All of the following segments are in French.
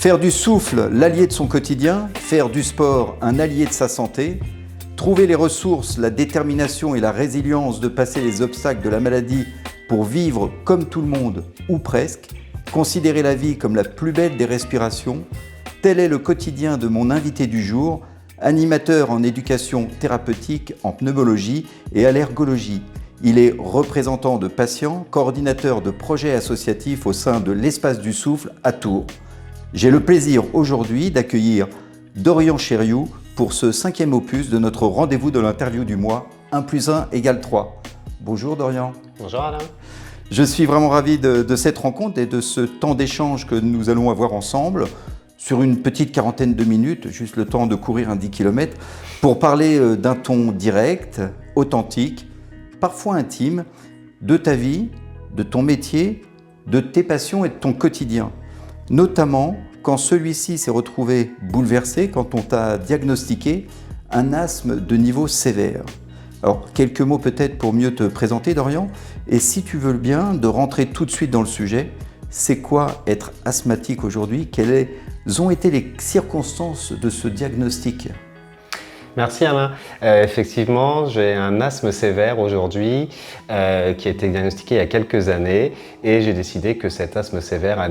Faire du souffle l'allié de son quotidien, faire du sport un allié de sa santé, trouver les ressources, la détermination et la résilience de passer les obstacles de la maladie pour vivre comme tout le monde, ou presque, considérer la vie comme la plus belle des respirations, tel est le quotidien de mon invité du jour, animateur en éducation thérapeutique, en pneumologie et allergologie. Il est représentant de patients, coordinateur de projets associatifs au sein de l'Espace du Souffle à Tours. J'ai le plaisir aujourd'hui d'accueillir Dorian Chériou pour ce 5e opus de notre rendez-vous de l'interview du mois 1 + 1 = 3. Bonjour Dorian. Bonjour Alain. Je suis vraiment ravi de cette rencontre et de ce temps d'échange que nous allons avoir ensemble sur une petite quarantaine de minutes, juste le temps de courir un 10 km, pour parler d'un ton direct, authentique, parfois intime, de ta vie, de ton métier, de tes passions et de ton quotidien. Notamment quand celui-ci s'est retrouvé bouleversé, quand on t'a diagnostiqué un asthme de niveau sévère. Alors, quelques mots peut-être pour mieux te présenter, Dorian, et si tu veux bien, de rentrer tout de suite dans le sujet. C'est quoi être asthmatique aujourd'hui? Quelles ont été les circonstances de ce diagnostic? Merci Alain. Effectivement, j'ai un asthme sévère aujourd'hui qui a été diagnostiqué il y a quelques années et j'ai décidé que cet asthme sévère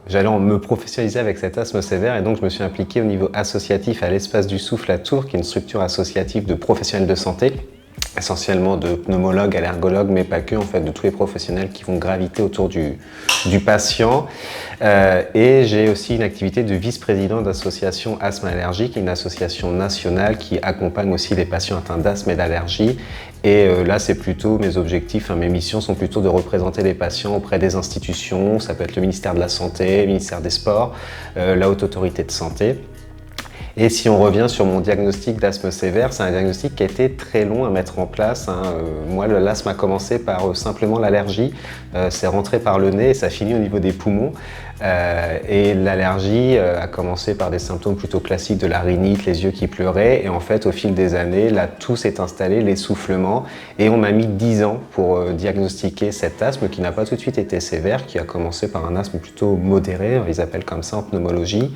j'allais me professionnaliser avec cet asthme sévère et donc je me suis impliqué au niveau associatif à l'Espace du Souffle à Tours, qui est une structure associative de professionnels de santé, essentiellement de pneumologues, allergologues, mais pas que, en fait, de tous les professionnels qui vont graviter autour du patient. Et j'ai aussi une activité de vice-président d'association Asthme Allergique, une association nationale qui accompagne aussi les patients atteints d'asthme et d'allergie. Et là, c'est plutôt mes objectifs, mes missions sont plutôt de représenter les patients auprès des institutions, ça peut être le ministère de la Santé, le ministère des Sports, la Haute Autorité de Santé. Et si on revient sur mon diagnostic d'asthme sévère, c'est un diagnostic qui a été très long à mettre en place. Moi, l'asthme a commencé par simplement l'allergie. C'est rentré par le nez et ça finit au niveau des poumons. Et l'allergie a commencé par des symptômes plutôt classiques de la rhinite, les yeux qui pleuraient. Et en fait, au fil des années, là, tout s'est installé, l'essoufflement. Et on m'a mis 10 ans pour diagnostiquer cet asthme qui n'a pas tout de suite été sévère, qui a commencé par un asthme plutôt modéré, ils appellent comme ça en pneumologie.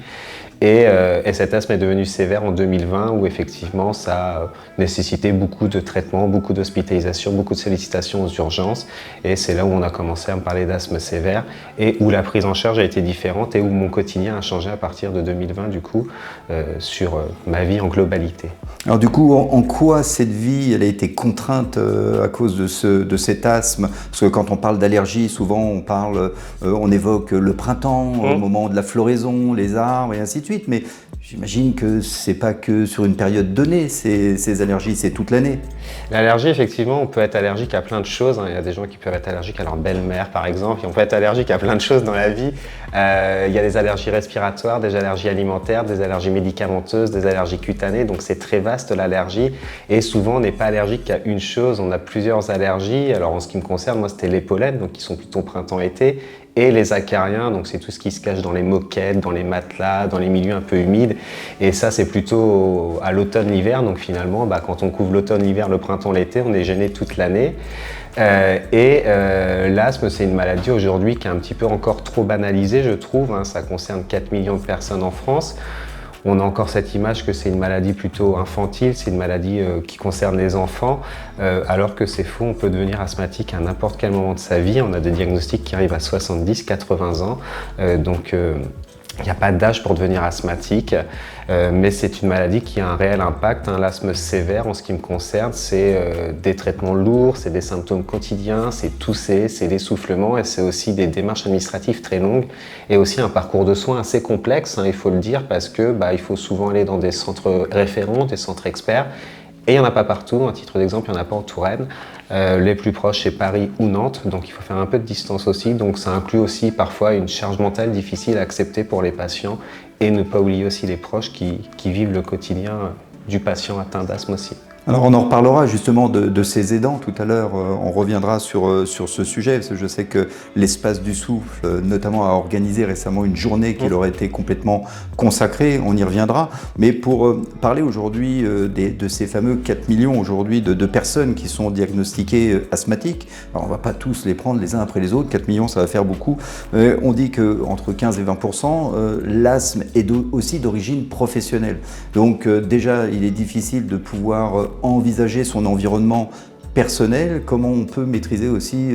Et cet asthme est devenu sévère en 2020 où effectivement ça a nécessité beaucoup de traitements, beaucoup d'hospitalisation, beaucoup de sollicitations aux urgences. Et c'est là où on a commencé à me parler d'asthme sévère et où la prise en charge a été différente et où mon quotidien a changé à partir de 2020 du coup sur ma vie en globalité. Alors du coup, en quoi cette vie elle a été contrainte à cause de cet asthme? Parce que quand on parle d'allergie, souvent on évoque le printemps, au moment de la floraison, les arbres et ainsi de suite. Mais j'imagine que c'est pas que sur une période donnée, ces allergies, c'est toute l'année. L'allergie, effectivement, on peut être allergique à plein de choses. Il y a des gens qui peuvent être allergiques à leur belle-mère, par exemple, et on peut être allergique à plein de choses dans la vie. Il y a des allergies respiratoires, des allergies alimentaires, des allergies médicamenteuses, des allergies cutanées, donc c'est très vaste l'allergie. Et souvent, on n'est pas allergique qu'à une chose, on a plusieurs allergies. Alors en ce qui me concerne, moi, c'était les pollens, donc qui sont plutôt printemps-été. Et les acariens, donc c'est tout ce qui se cache dans les moquettes, dans les matelas, dans les milieux un peu humides. Et ça, c'est plutôt à l'automne, l'hiver. Donc finalement, quand on couvre l'automne, l'hiver, le printemps, l'été, on est gêné toute l'année. L'asthme, c'est une maladie aujourd'hui qui est un petit peu encore trop banalisée, je trouve. Ça concerne 4 millions de personnes en France. On a encore cette image que c'est une maladie plutôt infantile, c'est une maladie qui concerne les enfants, alors que c'est faux, on peut devenir asthmatique à n'importe quel moment de sa vie. On a des diagnostics qui arrivent à 70, 80 ans, donc il n'y a pas d'âge pour devenir asthmatique, mais c'est une maladie qui a un réel impact. L'asthme sévère, en ce qui me concerne, c'est des traitements lourds, c'est des symptômes quotidiens, c'est tousser, c'est l'essoufflement et c'est aussi des démarches administratives très longues et aussi un parcours de soins assez complexe, il faut le dire, parce que il faut souvent aller dans des centres référents, des centres experts. Et il n'y en a pas partout, à titre d'exemple, il n'y en a pas en Touraine. Les plus proches, c'est Paris ou Nantes, donc il faut faire un peu de distance aussi. Donc ça inclut aussi parfois une charge mentale difficile à accepter pour les patients et ne pas oublier aussi les proches qui vivent le quotidien du patient atteint d'asthme aussi. Alors on en reparlera justement de ces aidants tout à l'heure, on reviendra sur ce sujet, parce que je sais que l'Espace du Souffle notamment a organisé récemment une journée qui leur a été complètement consacrée, on y reviendra, mais pour parler aujourd'hui de ces fameux 4 millions aujourd'hui de personnes qui sont diagnostiquées asthmatiques, alors on ne va pas tous les prendre les uns après les autres, 4 millions ça va faire beaucoup, on dit qu'entre 15 et 20%, l'asthme est aussi d'origine professionnelle, donc déjà il est difficile de pouvoir envisager son environnement personnel, comment on peut maîtriser aussi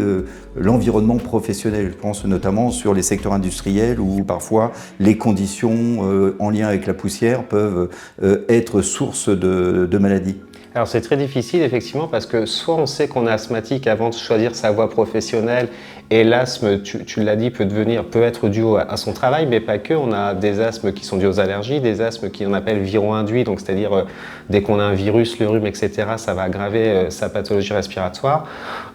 l'environnement professionnel. Je pense notamment sur les secteurs industriels où parfois les conditions en lien avec la poussière peuvent être source de maladies. Alors c'est très difficile effectivement parce que soit on sait qu'on est asthmatique avant de choisir sa voie professionnelle et l'asthme, tu l'as dit, peut être dû à son travail, mais pas que. On a des asthmes qui sont dus aux allergies, des asthmes qu'on appelle viro-induits, donc c'est-à-dire dès qu'on a un virus, le rhume, etc., ça va aggraver sa pathologie respiratoire.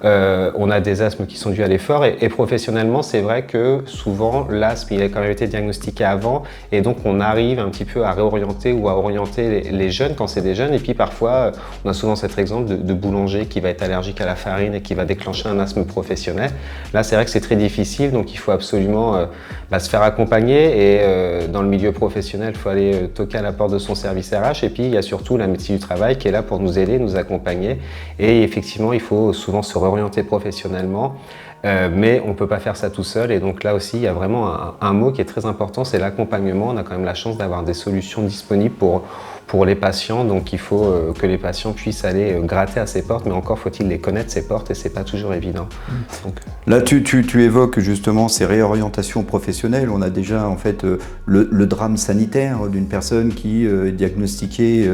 On a des asthmes qui sont dus à l'effort et professionnellement, c'est vrai que souvent l'asthme, il a quand même été diagnostiqué avant et donc on arrive un petit peu à réorienter ou à orienter les jeunes quand c'est des jeunes et puis parfois on a souvent cet exemple de boulanger qui va être allergique à la farine et qui va déclencher un asthme professionnel. Là, c'est vrai que c'est très difficile, donc il faut absolument se faire accompagner et dans le milieu professionnel, il faut aller toquer à la porte de son service RH et puis il y a surtout la médecine du travail qui est là pour nous aider, nous accompagner et effectivement, il faut souvent se réorienter professionnellement. Mais on ne peut pas faire ça tout seul et donc là aussi il y a vraiment un mot qui est très important, c'est l'accompagnement. On a quand même la chance d'avoir des solutions disponibles pour les patients, donc il faut que les patients puissent aller gratter à ces portes, mais encore faut-il les connaître ces portes et c'est pas toujours évident. Donc... Là tu évoques justement ces réorientations professionnelles, on a déjà en fait le drame sanitaire d'une personne qui est diagnostiquée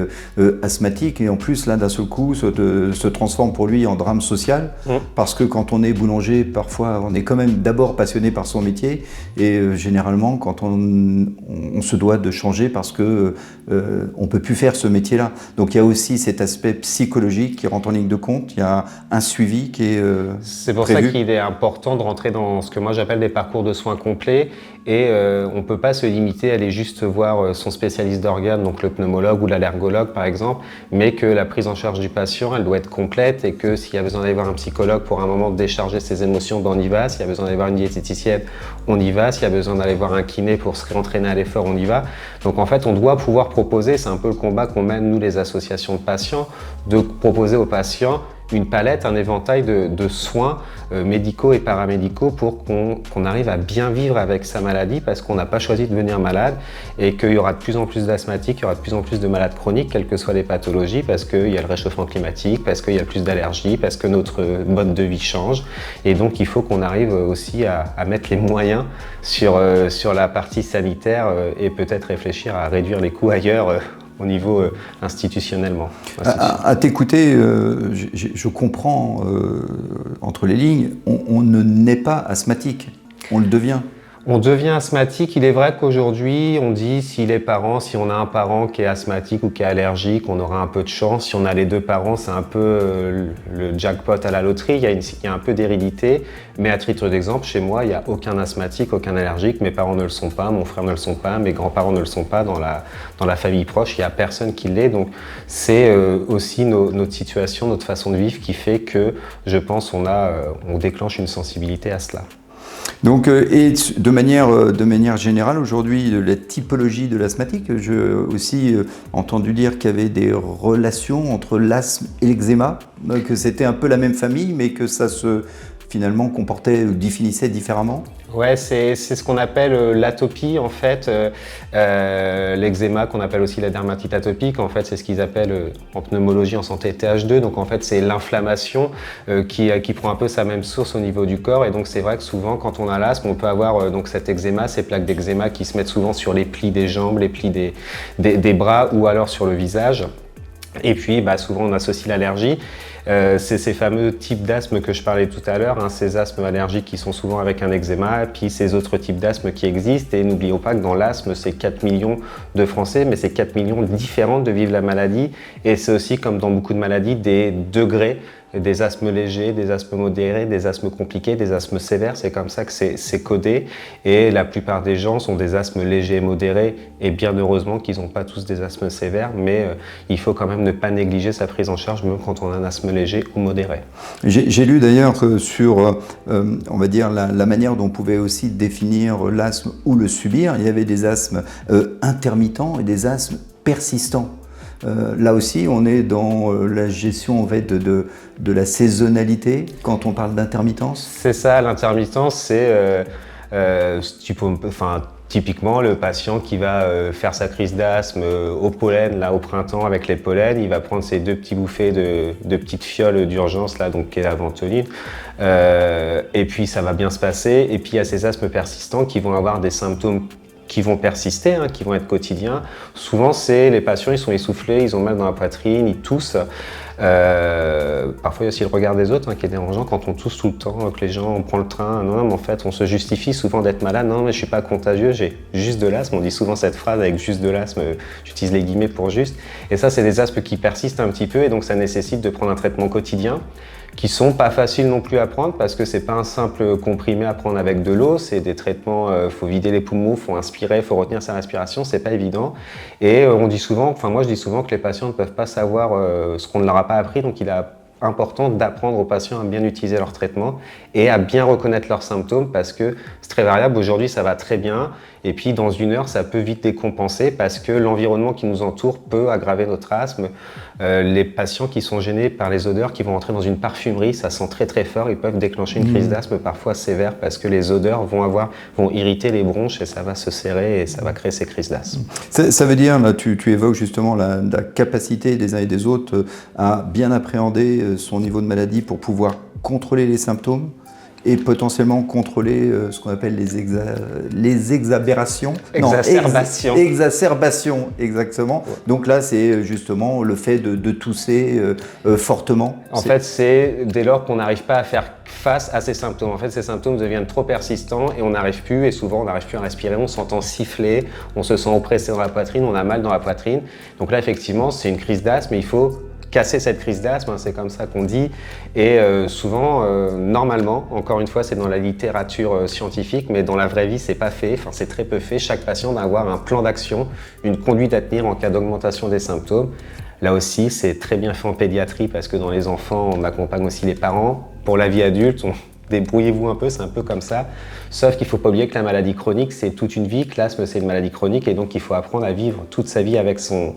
asthmatique et en plus là d'un seul coup se transforme pour lui en drame social parce que quand on est boulanger, parfois on est quand même d'abord passionné par son métier et généralement quand on se doit de changer parce que on peut plus faire ce métier-là. Donc il y a aussi cet aspect psychologique qui rentre en ligne de compte, il y a un suivi qui est C'est pour prévu. ça qu'il est important de rentrer dans ce que moi j'appelle des parcours de soins complets et on ne peut pas se limiter à aller juste voir son spécialiste d'organes, donc le pneumologue ou l'allergologue par exemple, mais que la prise en charge du patient, elle doit être complète et que s'il y a besoin d'aller voir un psychologue pour un moment décharger ses émotions, ben on y va. S'il y a besoin d'aller voir une diététicienne, on y va. S'il y a besoin d'aller voir un kiné pour se réentraîner à l'effort, on y va. Donc en fait, on doit pouvoir proposer, c'est un peu le combat qu'on mène nous les associations de patients, de proposer aux patients une palette, un éventail de soins médicaux et paramédicaux pour qu'on arrive à bien vivre avec sa maladie parce qu'on n'a pas choisi de devenir malade et qu'il y aura de plus en plus d'asthmatiques, il y aura de plus en plus de malades chroniques, quelles que soient les pathologies, parce qu'il y a le réchauffement climatique, parce qu'il y a plus d'allergies, parce que notre mode de vie change. Et donc il faut qu'on arrive aussi à mettre les moyens sur la partie sanitaire et peut-être réfléchir à réduire les coûts ailleurs au niveau institutionnellement. À t'écouter, je comprends entre les lignes, on ne naît pas asthmatique, on le devient. On devient asthmatique. Il est vrai qu'aujourd'hui, on dit si on a un parent qui est asthmatique ou qui est allergique, on aura un peu de chance. Si on a les deux parents, c'est un peu le jackpot à la loterie. Il y a un peu d'hérédité. Mais à titre d'exemple, chez moi, il n'y a aucun asthmatique, aucun allergique. Mes parents ne le sont pas, mon frère ne le sont pas, mes grands-parents ne le sont pas. Dans la famille proche, il n'y a personne qui l'est. Donc c'est aussi notre situation, notre façon de vivre qui fait que, je pense, on déclenche une sensibilité à cela. Donc, et de manière générale, aujourd'hui, la typologie de l'asthmatique, j'ai aussi entendu dire qu'il y avait des relations entre l'asthme et l'eczéma, que c'était un peu la même famille, mais que ça se finalement comportait ou définissait différemment. Ouais, c'est ce qu'on appelle l'atopie en fait, l'eczéma qu'on appelle aussi la dermatite atopique. En fait, c'est ce qu'ils appellent en pneumologie, en santé TH2. Donc en fait, c'est l'inflammation qui prend un peu sa même source au niveau du corps. Et donc c'est vrai que souvent, quand on a l'asthme, on peut avoir donc cet eczéma, ces plaques d'eczéma qui se mettent souvent sur les plis des jambes, les plis des bras ou alors sur le visage. Et puis souvent on associe l'allergie. C'est ces fameux types d'asthme que je parlais tout à l'heure, ces asthmes allergiques qui sont souvent avec un eczéma, puis ces autres types d'asthme qui existent. Et n'oublions pas que dans l'asthme, c'est 4 millions de Français, mais c'est 4 millions différents de vivre la maladie. Et c'est aussi, comme dans beaucoup de maladies, des degrés des asthmes légers, des asthmes modérés, des asthmes compliqués, des asthmes sévères. C'est comme ça que c'est codé. Et la plupart des gens sont des asthmes légers et modérés. Et bien heureusement qu'ils n'ont pas tous des asthmes sévères, mais il faut quand même ne pas négliger sa prise en charge, même quand on a un asthme léger ou modéré. J'ai lu d'ailleurs que sur, on va dire, la manière dont on pouvait aussi définir l'asthme ou le subir, il y avait des asthmes intermittents et des asthmes persistants. Là aussi, on est dans la gestion en fait, de la saisonnalité quand on parle d'intermittence. C'est ça, l'intermittence, c'est typiquement le patient qui va faire sa crise d'asthme au pollen, là au printemps avec les pollens, il va prendre ses 2 petits bouffées de petites fioles d'urgence, là, donc qui est la ventoline, et puis ça va bien se passer. Et puis il y a ces asthmes persistants qui vont avoir des symptômes qui vont persister, qui vont être quotidiens. Souvent, c'est les patients, ils sont essoufflés, ils ont mal dans la poitrine, ils toussent. Parfois, il y a aussi le regard des autres qui est dérangeant quand on tousse tout le temps, que les gens, on prend le train. Non, mais en fait, on se justifie souvent d'être malade. Non, mais je suis pas contagieux, j'ai juste de l'asthme. On dit souvent cette phrase avec juste de l'asthme, j'utilise les guillemets pour juste. Et ça, c'est des asthmes qui persistent un petit peu et donc ça nécessite de prendre un traitement quotidien qui sont pas faciles non plus à prendre parce que c'est pas un simple comprimé à prendre avec de l'eau, c'est des traitements, faut vider les poumons, faut inspirer, faut retenir sa respiration, c'est pas évident. Et on dit souvent, enfin moi je dis souvent que les patients ne peuvent pas savoir ce qu'on ne leur a pas appris, donc il est important d'apprendre aux patients à bien utiliser leur traitement et à bien reconnaître leurs symptômes parce que c'est très variable. Aujourd'hui ça va très bien et puis dans 1 heure ça peut vite décompenser parce que l'environnement qui nous entoure peut aggraver notre asthme. Les patients qui sont gênés par les odeurs, qui vont entrer dans une parfumerie, ça sent très très fort, ils peuvent déclencher une crise d'asthme parfois sévère parce que les odeurs vont irriter les bronches et ça va se serrer et ça va créer ces crises d'asthme. Ça veut dire, là, tu évoques justement la capacité des uns et des autres à bien appréhender son niveau de maladie pour pouvoir contrôler les symptômes et potentiellement contrôler ce qu'on appelle les exacerbations. Exacerbations, exactement. Ouais. Donc là, c'est justement le fait de tousser fortement. En fait, c'est dès lors qu'on n'arrive pas à faire face à ces symptômes. En fait, ces symptômes deviennent trop persistants et on n'arrive plus, et souvent on n'arrive plus à respirer, on s'entend siffler, on se sent oppressé dans la poitrine, on a mal dans la poitrine. Donc là, effectivement, c'est une crise d'asthme, mais il faut casser cette crise d'asthme, c'est comme ça qu'on dit. Et souvent, normalement, encore une fois, c'est dans la littérature scientifique, mais dans la vraie vie, c'est pas fait, enfin c'est très peu fait. Chaque patient doit avoir un plan d'action, une conduite à tenir en cas d'augmentation des symptômes. Là aussi, c'est très bien fait en pédiatrie parce que dans les enfants, on accompagne aussi les parents. Pour la vie adulte, débrouillez-vous un peu, c'est un peu comme ça. Sauf qu'il ne faut pas oublier que la maladie chronique, c'est toute une vie, que l'asthme, c'est une maladie chronique et donc il faut apprendre à vivre toute sa vie avec son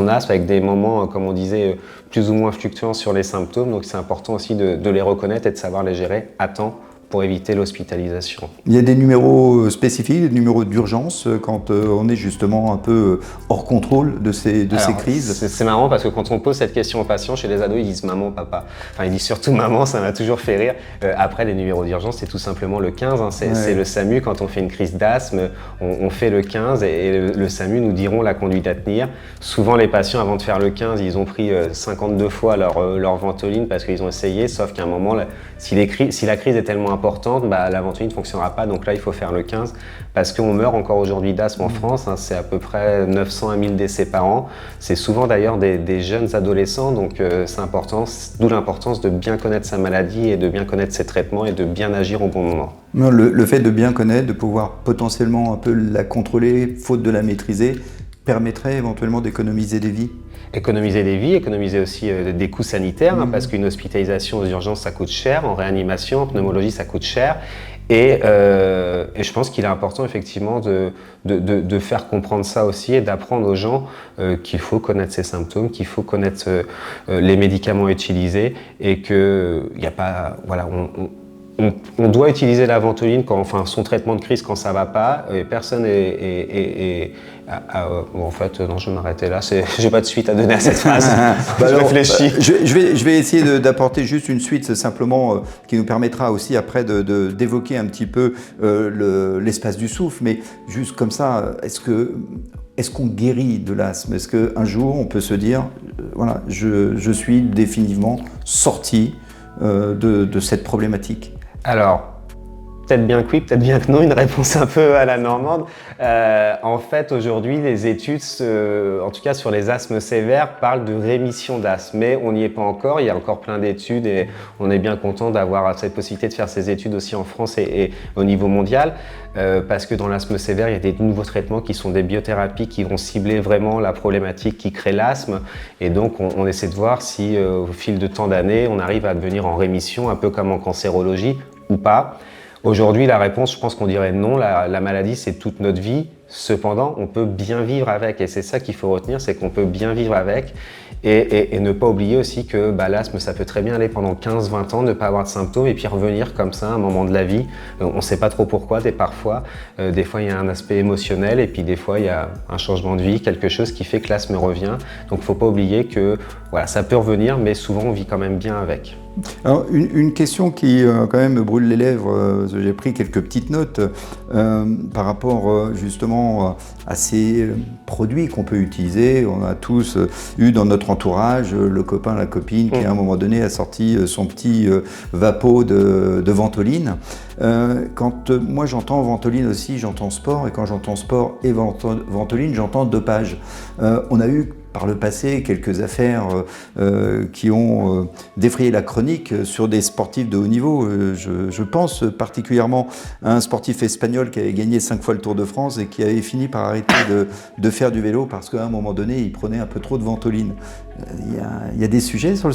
asthme, avec des moments, comme on disait, plus ou moins fluctuants sur les symptômes. Donc c'est important aussi de les reconnaître et de savoir les gérer à temps pour éviter l'hospitalisation. Il y a des numéros spécifiques, des numéros d'urgence quand on est justement un peu hors contrôle de ces crises. C'est marrant parce que quand on pose cette question aux patients, chez les ados, ils disent maman, papa. Enfin, ils disent surtout maman, ça m'a toujours fait rire. Après, les numéros d'urgence, c'est tout simplement le 15. C'est le SAMU. Quand on fait une crise d'asthme, on fait le 15 et le SAMU nous diront la conduite à tenir. Souvent, les patients, avant de faire le 15, ils ont pris 52 fois leur ventoline parce qu'ils ont essayé, sauf qu'à un moment, si la crise est tellement importante, la ventoline ne fonctionnera pas. Donc là, il faut faire le 15 parce qu'on meurt encore aujourd'hui d'asthme en France. C'est à peu près 900 à 1000 décès par an. C'est souvent d'ailleurs des jeunes adolescents. Donc c'est important, d'où l'importance de bien connaître sa maladie et de bien connaître ses traitements et de bien agir au bon moment. Le fait de bien connaître, de pouvoir potentiellement un peu la contrôler, faute de la maîtriser, permettrait éventuellement d'économiser des vies. Économiser des vies, économiser aussi des coûts sanitaires, parce qu'une hospitalisation aux urgences, ça coûte cher, en réanimation, en pneumologie, ça coûte cher. Et je pense qu'il est important effectivement de faire comprendre ça aussi et d'apprendre aux gens qu'il faut connaître ses symptômes, qu'il faut connaître les médicaments utilisés et qu'il n'y a pas... Voilà, on doit utiliser la ventoline son traitement de crise quand ça va pas. Et personne bon, en fait, non, je vais m'arrêter là. J'ai pas de suite à donner à cette phrase. Je réfléchis. Je vais essayer d'apporter juste une suite simplement qui nous permettra aussi après d'évoquer un petit peu l'espace du souffle. Mais juste comme ça, est-ce qu'on guérit de l'asthme? Est-ce qu'un jour on peut se dire, voilà, je suis définitivement sorti de cette problématique? Alors, peut-être bien que oui, peut-être bien que non, une réponse un peu à la normande. En fait, aujourd'hui, les études, en tout cas sur les asthmes sévères, parlent de rémission d'asthme, mais on n'y est pas encore. Il y a encore plein d'études et on est bien content d'avoir cette possibilité de faire ces études aussi en France et au niveau mondial, parce que dans l'asthme sévère, il y a des nouveaux traitements qui sont des biothérapies qui vont cibler vraiment la problématique qui crée l'asthme, et donc on essaie de voir si au fil de tant d'années, on arrive à devenir en rémission, un peu comme en cancérologie ou pas. Aujourd'hui, la réponse, je pense qu'on dirait non, la maladie, c'est toute notre vie. Cependant, on peut bien vivre avec, et c'est ça qu'il faut retenir, c'est qu'on peut bien vivre avec, et ne pas oublier aussi que l'asthme, ça peut très bien aller pendant 15-20 ans, ne pas avoir de symptômes, et puis revenir comme ça à un moment de la vie. On ne sait pas trop pourquoi, des fois il y a un aspect émotionnel, et puis des fois il y a un changement de vie, quelque chose qui fait que l'asthme revient. Donc il ne faut pas oublier que voilà, ça peut revenir, mais souvent on vit quand même bien avec. Alors, une question qui quand même me brûle les lèvres, j'ai pris quelques petites notes par rapport justement à ces produits qu'on peut utiliser. On a tous eu dans notre entourage le copain, la copine qui à un moment donné a sorti son petit Vapo de Ventoline. Quand moi j'entends Ventoline aussi, j'entends sport, et quand j'entends sport et Ventoline, j'entends dopage. On a eu par le passé quelques affaires qui ont défrayé la chronique sur des sportifs de haut niveau. Je pense particulièrement à un sportif espagnol qui avait gagné 5 fois le Tour de France et qui avait fini par arrêter de faire du vélo parce qu'à un moment donné, il prenait un peu trop de Ventoline. Il y a des sujets sur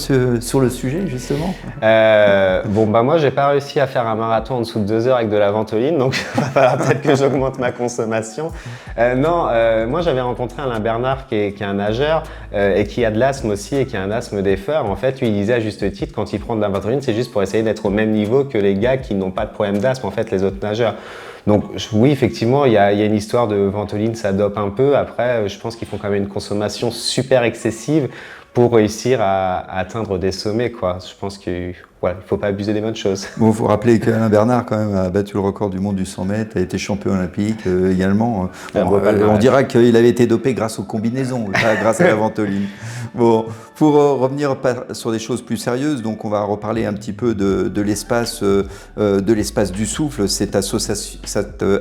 le sujet, justement. Moi, j'ai pas réussi à faire un marathon en dessous de 2 heures avec de la Ventoline, donc il va falloir peut-être que j'augmente ma consommation. Moi, j'avais rencontré Alain Bernard, qui est un nageur et qui a de l'asthme aussi, et qui a un asthme des feurs. En fait, lui, il disait à juste titre, quand il prend de la Ventoline, c'est juste pour essayer d'être au même niveau que les gars qui n'ont pas de problème d'asthme, en fait, les autres nageurs. Donc oui, effectivement, il y a une histoire de Ventoline, ça dope un peu. Après, je pense qu'ils font quand même une consommation super excessive pour réussir à atteindre des sommets, quoi. Je pense qu'il ne faut pas abuser des bonnes choses. Bon, il faut rappeler qu'Alain Bernard, quand même, a battu le record du monde du 100 mètres, a été champion olympique également. On dira qu'il avait été dopé grâce aux combinaisons, pas grâce à la Ventoline. Bon, pour revenir sur des choses plus sérieuses, donc on va reparler un petit peu de l'espace du souffle, cette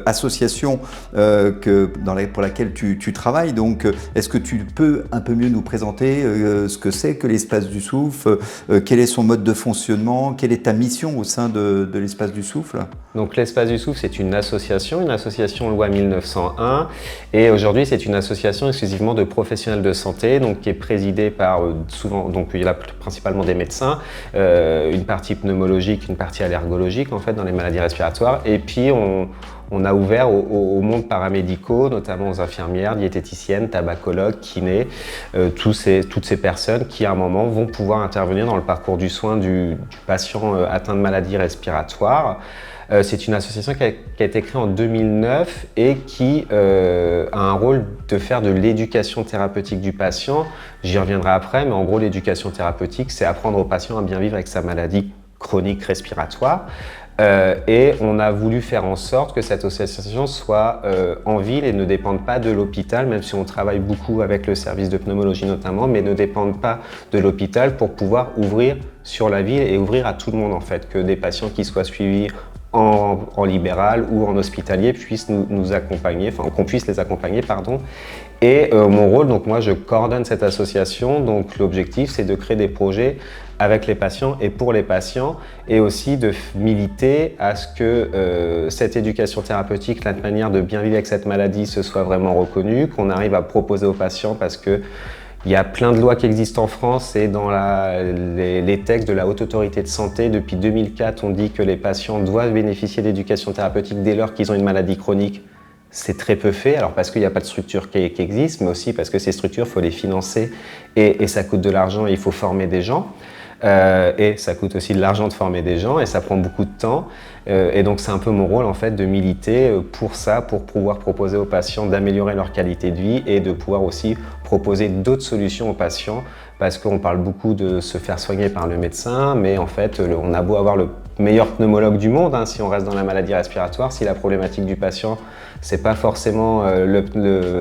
association pour laquelle tu travailles. Donc, est-ce que tu peux un peu mieux nous présenter ce que c'est que l'espace du souffle, quel est son mode de fonctionnement, quelle est ta mission au sein de l'espace du souffle? Donc l'espace du souffle, c'est une association loi 1901, et aujourd'hui c'est une association exclusivement de professionnels de santé, donc qui est présidée par il y a principalement des médecins, une partie pneumologique, une partie allergologique en fait dans les maladies respiratoires, et puis on a ouvert au monde paramédicaux, notamment aux infirmières, diététiciennes, tabacologues, kinés, toutes ces personnes qui à un moment vont pouvoir intervenir dans le parcours du soin du patient atteint de maladies respiratoires. C'est une association qui a été créée en 2009 et qui a un rôle de faire de l'éducation thérapeutique du patient. J'y reviendrai après, mais en gros l'éducation thérapeutique, c'est apprendre au patient à bien vivre avec sa maladie chronique respiratoire. Et on a voulu faire en sorte que cette association soit en ville et ne dépende pas de l'hôpital, même si on travaille beaucoup avec le service de pneumologie notamment, mais ne dépende pas de l'hôpital pour pouvoir ouvrir sur la ville et ouvrir à tout le monde en fait, que des patients qui soient suivis en libéral ou en hospitalier puissent nous accompagner, enfin qu'on puisse les accompagner, pardon. Et mon rôle, donc moi je coordonne cette association, donc l'objectif c'est de créer des projets avec les patients et pour les patients, et aussi de militer à ce que cette éducation thérapeutique, la manière de bien vivre avec cette maladie, se soit vraiment reconnue, qu'on arrive à proposer aux patients, parce que il y a plein de lois qui existent en France, et dans les textes de la Haute Autorité de Santé, depuis 2004, on dit que les patients doivent bénéficier d'éducation thérapeutique dès lors qu'ils ont une maladie chronique. C'est très peu fait, alors parce qu'il n'y a pas de structure qui existe, mais aussi parce que ces structures, il faut les financer et ça coûte de l'argent et il faut former des gens. Et ça coûte aussi de l'argent de former des gens et ça prend beaucoup de temps. Et donc c'est un peu mon rôle en fait de militer pour ça, pour pouvoir proposer aux patients d'améliorer leur qualité de vie et de pouvoir aussi proposer d'autres solutions aux patients, parce qu'on parle beaucoup de se faire soigner par le médecin, mais en fait on a beau avoir le meilleur pneumologue du monde, hein, si on reste dans la maladie respiratoire. Si la problématique du patient, c'est pas forcément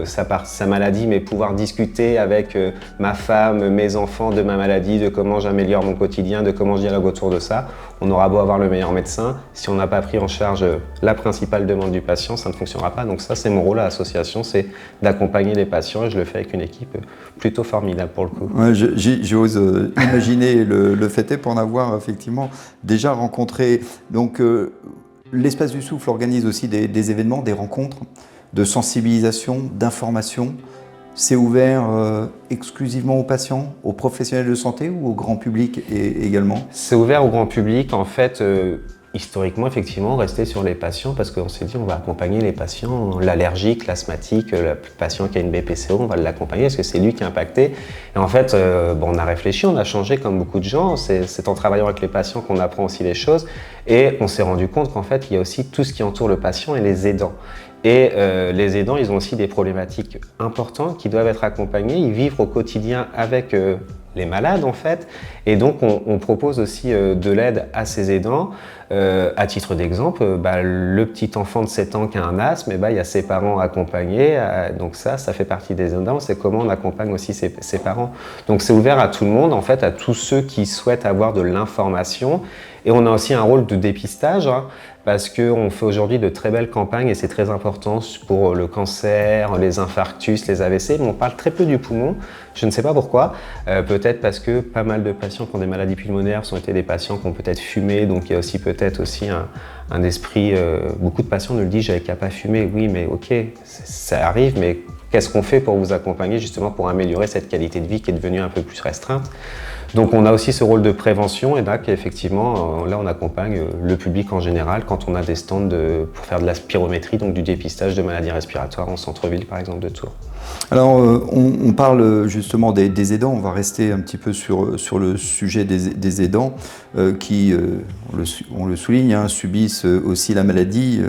sa maladie, mais pouvoir discuter avec ma femme, mes enfants de ma maladie, de comment j'améliore mon quotidien, de comment je dialogue autour de ça. On aura beau avoir le meilleur médecin, si on n'a pas pris en charge la principale demande du patient, ça ne fonctionnera pas. Donc ça, c'est mon rôle à l'association, c'est d'accompagner les patients et je le fais avec une équipe plutôt formidable pour le coup. Ouais, j'ose imaginer le fait est pour en avoir effectivement déjà rencontré. Donc l'Espace du Souffle organise aussi des événements, des rencontres de sensibilisation, d'information. C'est ouvert exclusivement aux patients, aux professionnels de santé ou au grand public également? C'est ouvert au grand public. En fait, historiquement, effectivement, rester sur les patients parce qu'on s'est dit on va accompagner les patients, l'allergique, l'asthmatique, le patient qui a une BPCO, on va l'accompagner parce que c'est lui qui est impacté. Et en fait, on a réfléchi, on a changé comme beaucoup de gens. C'est en travaillant avec les patients qu'on apprend aussi les choses. Et on s'est rendu compte qu'en fait, il y a aussi tout ce qui entoure le patient et les aidants. Et les aidants, ils ont aussi des problématiques importantes qui doivent être accompagnées. Ils vivent au quotidien avec les malades en fait. Et donc on propose aussi de l'aide à ces aidants. À titre d'exemple, le petit enfant de 7 ans qui a un asthme, il y a ses parents accompagnés. Donc ça fait partie des aidants. C'est comment on accompagne aussi ses parents. Donc c'est ouvert à tout le monde, en fait, à tous ceux qui souhaitent avoir de l'information. Et on a aussi un rôle de dépistage, hein, parce qu'on fait aujourd'hui de très belles campagnes et c'est très important pour le cancer, les infarctus, les AVC, mais on parle très peu du poumon. Je ne sais pas pourquoi. Peut-être parce que pas mal de patients qui ont des maladies pulmonaires ont été des patients qui ont peut-être fumé, donc il y a aussi peut-être aussi un esprit. Beaucoup de patients nous le disent, j'avais qu'à pas fumer. Oui, mais ok, ça arrive, mais qu'est-ce qu'on fait pour vous accompagner justement pour améliorer cette qualité de vie qui est devenue un peu plus restreinte? Donc on a aussi ce rôle de prévention et là effectivement là on accompagne le public en général quand on a des stands pour faire de la spirométrie, donc du dépistage de maladies respiratoires en centre-ville par exemple de Tours. Alors on parle justement des aidants, on va rester un petit peu sur le sujet des aidants qui, on le souligne, hein, subissent aussi la maladie,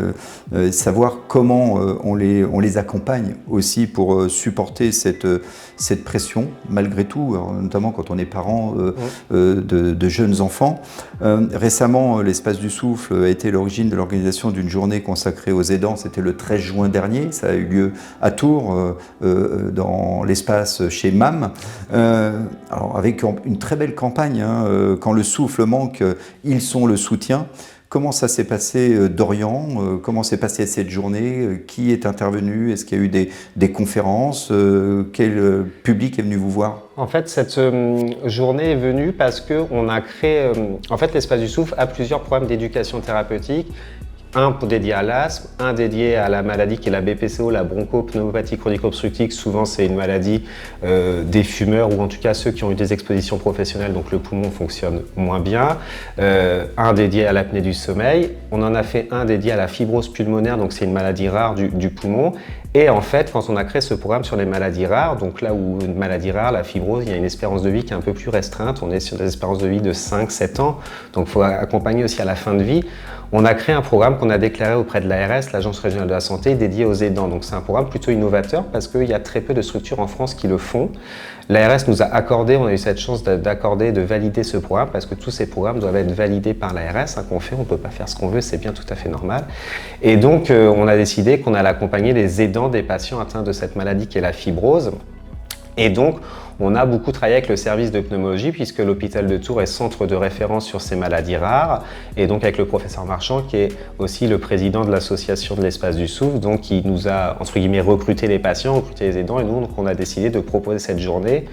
savoir comment on les accompagne aussi pour supporter cette pression malgré tout, alors, notamment quand on est parent de jeunes enfants. Récemment, l'Espace du Souffle a été l'origine de l'organisation d'une journée consacrée aux aidants, c'était le 13 juin dernier, ça a eu lieu à Tours, dans l'espace chez MAM, alors avec une très belle campagne, hein, quand le souffle manque, ils sont le soutien. Comment ça s'est passé d'Orient? Comment s'est passée cette journée? Qui est intervenu? Est-ce qu'il y a eu des conférences? Quel public est venu vous voir? En fait, cette journée est venue parce qu'on a créé... en fait, l'Espace du Souffle a plusieurs programmes d'éducation thérapeutique. Un dédié à l'asthme, un dédié à la maladie qui est la BPCO, la bronchopneumopathie chronique obstructive. Souvent, c'est une maladie des fumeurs ou en tout cas ceux qui ont eu des expositions professionnelles, donc le poumon fonctionne moins bien. Un dédié à l'apnée du sommeil. On en a fait un dédié à la fibrose pulmonaire, donc c'est une maladie rare du poumon. Et en fait, quand on a créé ce programme sur les maladies rares, donc là où une maladie rare, la fibrose, il y a une espérance de vie qui est un peu plus restreinte. On est sur des espérances de vie de 5-7 ans, donc il faut accompagner aussi à la fin de vie. On a créé un programme qu'on a déclaré auprès de l'ARS, l'Agence régionale de la santé, dédié aux aidants. Donc c'est un programme plutôt innovateur parce qu'il y a très peu de structures en France qui le font. L'ARS nous a accordé, on a eu cette chance d'accorder, de valider ce programme parce que tous ces programmes doivent être validés par l'ARS, hein, qu'on fait, on ne peut pas faire ce qu'on veut, c'est bien tout à fait normal. Et donc on a décidé qu'on allait accompagner les aidants des patients atteints de cette maladie qui est la fibrose. Et donc, on a beaucoup travaillé avec le service de pneumologie puisque l'hôpital de Tours est centre de référence sur ces maladies rares et donc avec le professeur Marchand qui est aussi le président de l'association de l'Espace du Souffle, donc qui nous a entre guillemets recruté les patients, recruté les aidants et nous donc on a décidé de proposer cette journée.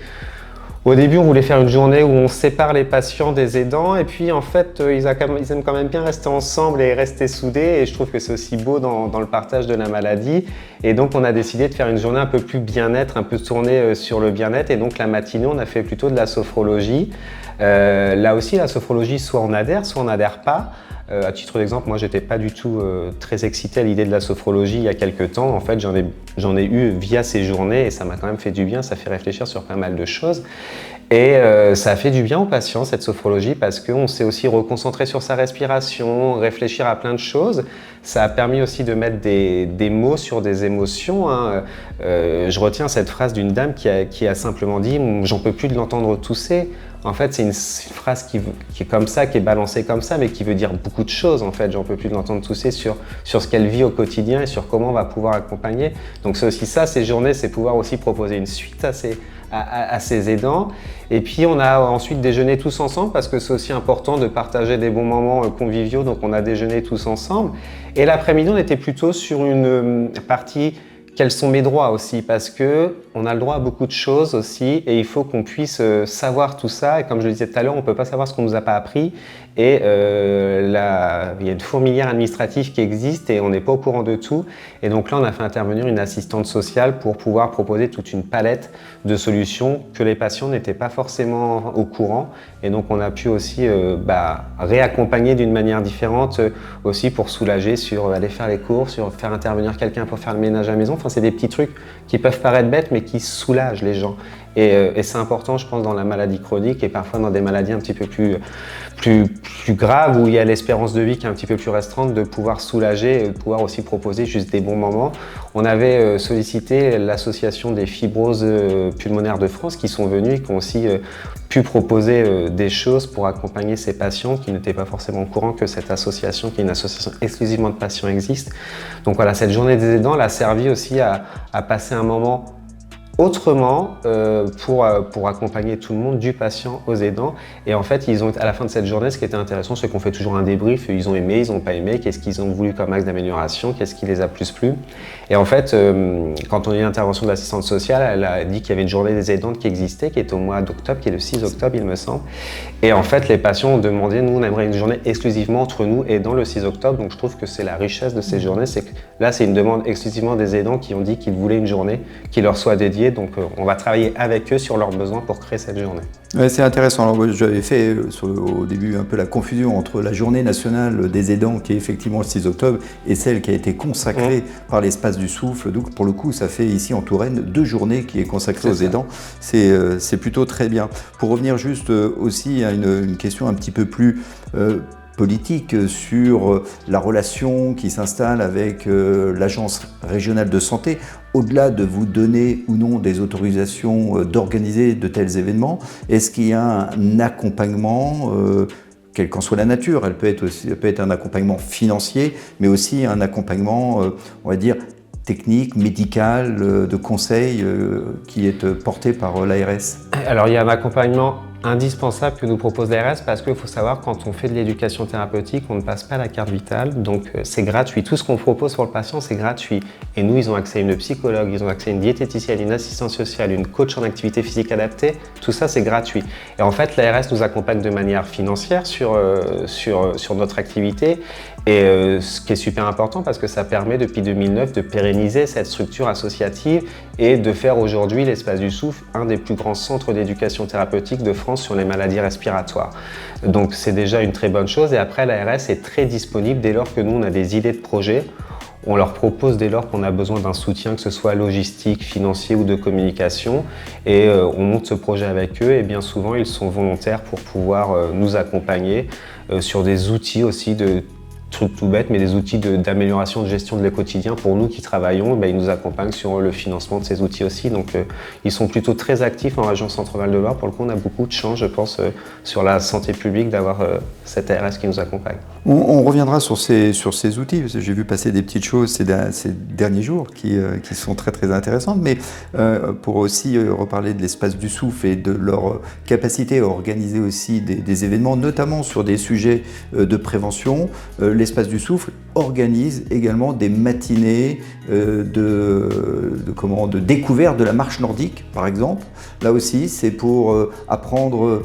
Au début, on voulait faire une journée où on sépare les patients des aidants et puis en fait, ils aiment quand même bien rester ensemble et rester soudés et je trouve que c'est aussi beau dans le partage de la maladie. Et donc, on a décidé de faire une journée un peu plus bien-être, un peu tournée sur le bien-être et donc la matinée, on a fait plutôt de la sophrologie. Là aussi, la sophrologie, soit on adhère pas. À titre d'exemple, moi, j'étais pas du tout très excité à l'idée de la sophrologie il y a quelques temps. En fait, j'en ai eu via ces journées et ça m'a quand même fait du bien, ça fait réfléchir sur pas mal de choses. Et ça a fait du bien aux patients, cette sophrologie, parce qu'on s'est aussi reconcentré sur sa respiration, réfléchir à plein de choses. Ça a permis aussi de mettre des mots sur des émotions, hein. Je retiens cette phrase d'une dame qui a simplement dit « j'en peux plus de l'entendre tousser ». En fait, c'est une phrase qui est comme ça, qui est balancée comme ça, mais qui veut dire beaucoup de choses. En fait, j'en peux plus de l'entendre tousser sur ce qu'elle vit au quotidien et sur comment on va pouvoir accompagner. Donc c'est aussi ça, ces journées, c'est pouvoir aussi proposer une suite à ces aidants. Et puis on a ensuite déjeuné tous ensemble parce que c'est aussi important de partager des bons moments conviviaux, donc on a déjeuné tous ensemble. Et l'après-midi, on était plutôt sur une partie quels sont mes droits aussi, parce que on a le droit à beaucoup de choses aussi et il faut qu'on puisse savoir tout ça. Et comme je le disais tout à l'heure, on ne peut pas savoir ce qu'on ne nous a pas appris. Et il y a une fourmilière administrative qui existe et on n'est pas au courant de tout. Et donc là, on a fait intervenir une assistante sociale pour pouvoir proposer toute une palette de solutions que les patients n'étaient pas forcément au courant. Et donc on a pu aussi réaccompagner d'une manière différente aussi pour soulager sur aller faire les courses, sur faire intervenir quelqu'un pour faire le ménage à la maison. Enfin, c'est des petits trucs qui peuvent paraître bêtes mais qui soulagent les gens. Et c'est important, je pense, dans la maladie chronique et parfois dans des maladies un petit peu plus graves où il y a l'espérance de vie qui est un petit peu plus restreinte, de pouvoir soulager et de pouvoir aussi proposer juste des bons moments. On avait sollicité l'association des fibroses pulmonaires de France qui sont venus et qui ont aussi pu proposer des choses pour accompagner ces patients qui n'étaient pas forcément au courant que cette association, qui est une association exclusivement de patients, existe. Donc voilà, cette journée des aidants elle a servi aussi à passer un moment autrement pour accompagner tout le monde, du patient aux aidants. Et en fait, à la fin de cette journée, ce qui était intéressant, c'est qu'on fait toujours un débrief. Ils ont aimé, ils n'ont pas aimé, qu'est-ce qu'ils ont voulu comme axe d'amélioration, qu'est-ce qui les a plus plu. Et en fait, quand on a eu l'intervention de l'assistante sociale, elle a dit qu'il y avait une journée des aidantes qui existait, qui est au mois d'octobre, qui est le 6 octobre, il me semble. Et en fait, les patients ont demandé, nous, on aimerait une journée exclusivement entre nous aidants le 6 octobre. Donc je trouve que c'est la richesse de ces journées, c'est que là, c'est une demande exclusivement des aidants qui ont dit qu'ils voulaient une journée qui leur soit dédiée. Donc on va travailler avec eux sur leurs besoins pour créer cette journée. Ouais, c'est intéressant. Alors, j'avais fait au début un peu la confusion entre la journée nationale des aidants qui est effectivement le 6 octobre et celle qui a été consacrée par l'Espace du Souffle. Donc pour le coup, ça fait ici en Touraine 2 journées qui est consacrée aux aidants. C'est plutôt très bien. Pour revenir juste aussi à une question un petit peu plus politique sur la relation qui s'installe avec l'Agence régionale de santé, au-delà de vous donner ou non des autorisations d'organiser de tels événements, est-ce qu'il y a un accompagnement quelle qu'en soit la nature, elle peut être un accompagnement financier, mais aussi un accompagnement, on va dire, technique, médical, de conseil qui est porté par l'ARS? Alors il y a un accompagnement indispensable que nous propose l'ARS parce qu'il faut savoir quand on fait de l'éducation thérapeutique, on ne passe pas la carte vitale, donc c'est gratuit. Tout ce qu'on propose pour le patient, c'est gratuit. Et nous, ils ont accès à une psychologue, ils ont accès à une diététicienne, une assistante sociale, une coach en activité physique adaptée, tout ça c'est gratuit. Et en fait, l'ARS nous accompagne de manière financière sur notre activité. Et ce qui est super important parce que ça permet depuis 2009 de pérenniser cette structure associative et de faire aujourd'hui l'Espace du Souffle un des plus grands centres d'éducation thérapeutique de France sur les maladies respiratoires. Donc c'est déjà une très bonne chose et après l'ARS est très disponible dès lors que nous on a des idées de projets. On leur propose dès lors qu'on a besoin d'un soutien, que ce soit logistique, financier ou de communication et on monte ce projet avec eux et bien souvent ils sont volontaires pour pouvoir nous accompagner sur des outils aussi de trucs tout bêtes, mais des outils d'amélioration de gestion de le quotidien. Pour nous qui travaillons, ils nous accompagnent sur le financement de ces outils aussi. Donc ils sont plutôt très actifs en région Centre-Val de Loire. Pour le coup, on a beaucoup de chance, je pense, sur la santé publique d'avoir cette ARS qui nous accompagne. On reviendra sur ces outils, parce que j'ai vu passer des petites choses ces derniers jours qui sont très très intéressantes, mais pour aussi reparler de l'Espace du Souffle et de leur capacité à organiser aussi des événements, notamment sur des sujets de prévention, l'Espace du Souffle organise également des matinées de découverte de la marche nordique, par exemple. Là aussi, c'est pour apprendre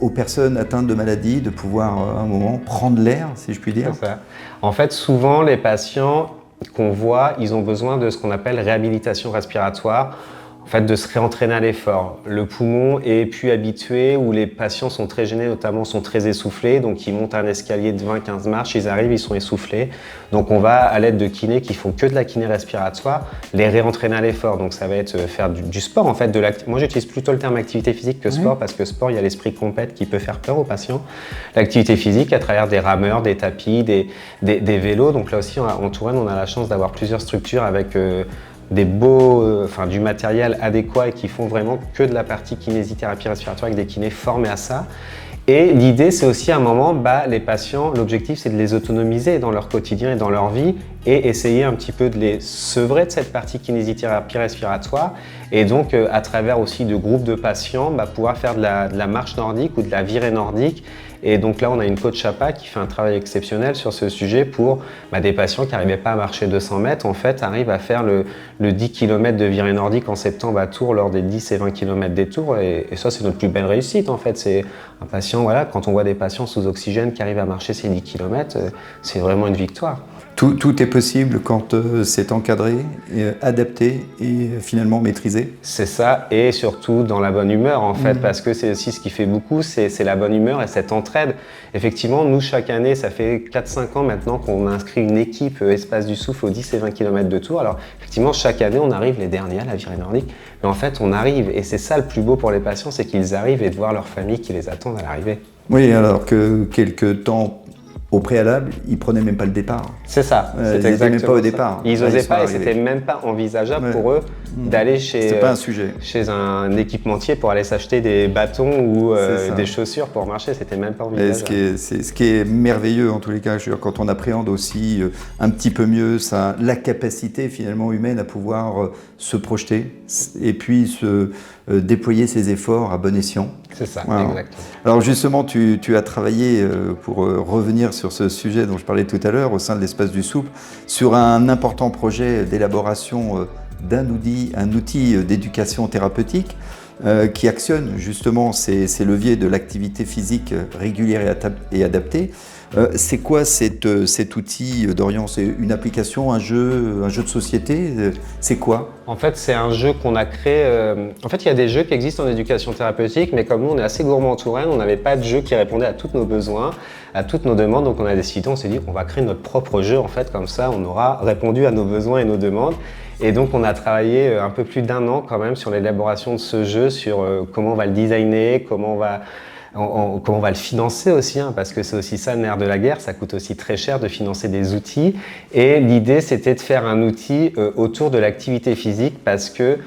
aux personnes atteintes de maladies de pouvoir à un moment prendre l'air, si je puis dire. C'est ça. En fait, souvent, les patients qu'on voit, ils ont besoin de ce qu'on appelle réhabilitation respiratoire. En fait, de se réentraîner à l'effort. Le poumon est plus habitué, où les patients sont très gênés, notamment sont très essoufflés, donc ils montent un escalier de 20-15 marches, ils arrivent, ils sont essoufflés. Donc on va, à l'aide de kinés qui font que de la kiné respiratoire, les réentraîner à l'effort. Donc ça va être faire du sport en fait. Moi j'utilise plutôt le terme activité physique que sport, parce que sport, il y a l'esprit compète qui peut faire peur aux patients. L'activité physique à travers des rameurs, des tapis, des vélos. Donc là aussi, en Touraine, on a la chance d'avoir plusieurs structures avec du matériel adéquat et qui font vraiment que de la partie kinésithérapie respiratoire avec des kinés formés à ça. Et l'idée, c'est aussi à un moment, les patients, l'objectif, c'est de les autonomiser dans leur quotidien et dans leur vie et essayer un petit peu de les sevrer de cette partie kinésithérapie respiratoire et donc, à travers aussi de groupes de patients, pouvoir faire de la marche nordique ou de la virée nordique. Et donc là, on a une coach APA qui fait un travail exceptionnel sur ce sujet pour des patients qui n'arrivaient pas à marcher 200 mètres, en fait, arrivent à faire le 10 km de virée nordique en septembre à Tours lors des 10 et 20 km des Tours. Et ça, c'est notre plus belle réussite, en fait. C'est un patient, voilà, quand on voit des patients sous oxygène qui arrivent à marcher ces 10 km, c'est vraiment une victoire. Tout est possible quand c'est encadré, adapté et finalement maîtrisé. C'est ça, et surtout dans la bonne humeur en fait, parce que c'est aussi ce qui fait beaucoup, c'est la bonne humeur et cette entraide. Effectivement, nous chaque année, ça fait 4-5 ans maintenant qu'on inscrit une équipe Espace du Souffle aux 10 et 20 km de Tours. Alors effectivement, chaque année, on arrive les derniers à la virée nordique, mais en fait, on arrive, et c'est ça le plus beau pour les patients, c'est qu'ils arrivent et de voir leur famille qui les attendent à l'arrivée. Oui, alors que quelques temps au préalable, ils prenaient même pas le départ. C'est ça, c'est ils n'étaient même pas au départ. Ils n'osaient pas et c'était même pas envisageable pour eux d'aller chez un équipementier pour aller s'acheter des bâtons ou des chaussures pour marcher, c'était même pas envisageable. Ce qui est merveilleux en tous les cas, quand on appréhende aussi un petit peu mieux la capacité finalement humaine à pouvoir se projeter et puis déployer ses efforts à bon escient. C'est ça, voilà. Exactement. Alors justement, tu as travaillé, pour revenir sur ce sujet dont je parlais tout à l'heure, au sein de l'Espace du Souffle, sur un important projet d'élaboration d'un outil d'éducation thérapeutique qui actionne justement ces leviers de l'activité physique régulière et adaptée. C'est quoi cet outil, Dorian? C'est une application, un jeu de société? C'est quoi? En fait, c'est un jeu qu'on a créé. En fait, il y a des jeux qui existent en éducation thérapeutique, mais comme nous, on est assez gourmand en Touraine, on n'avait pas de jeu qui répondait à tous nos besoins, à toutes nos demandes. Donc, on s'est dit, on va créer notre propre jeu. En fait, comme ça, on aura répondu à nos besoins et nos demandes. Et donc, on a travaillé un peu plus d'1 an quand même sur l'élaboration de ce jeu, sur comment on va le designer, comment on va le financer aussi, parce que c'est aussi ça le nerf de la guerre, ça coûte aussi très cher de financer des outils. Et l'idée, c'était de faire un outil autour de l'activité physique parce que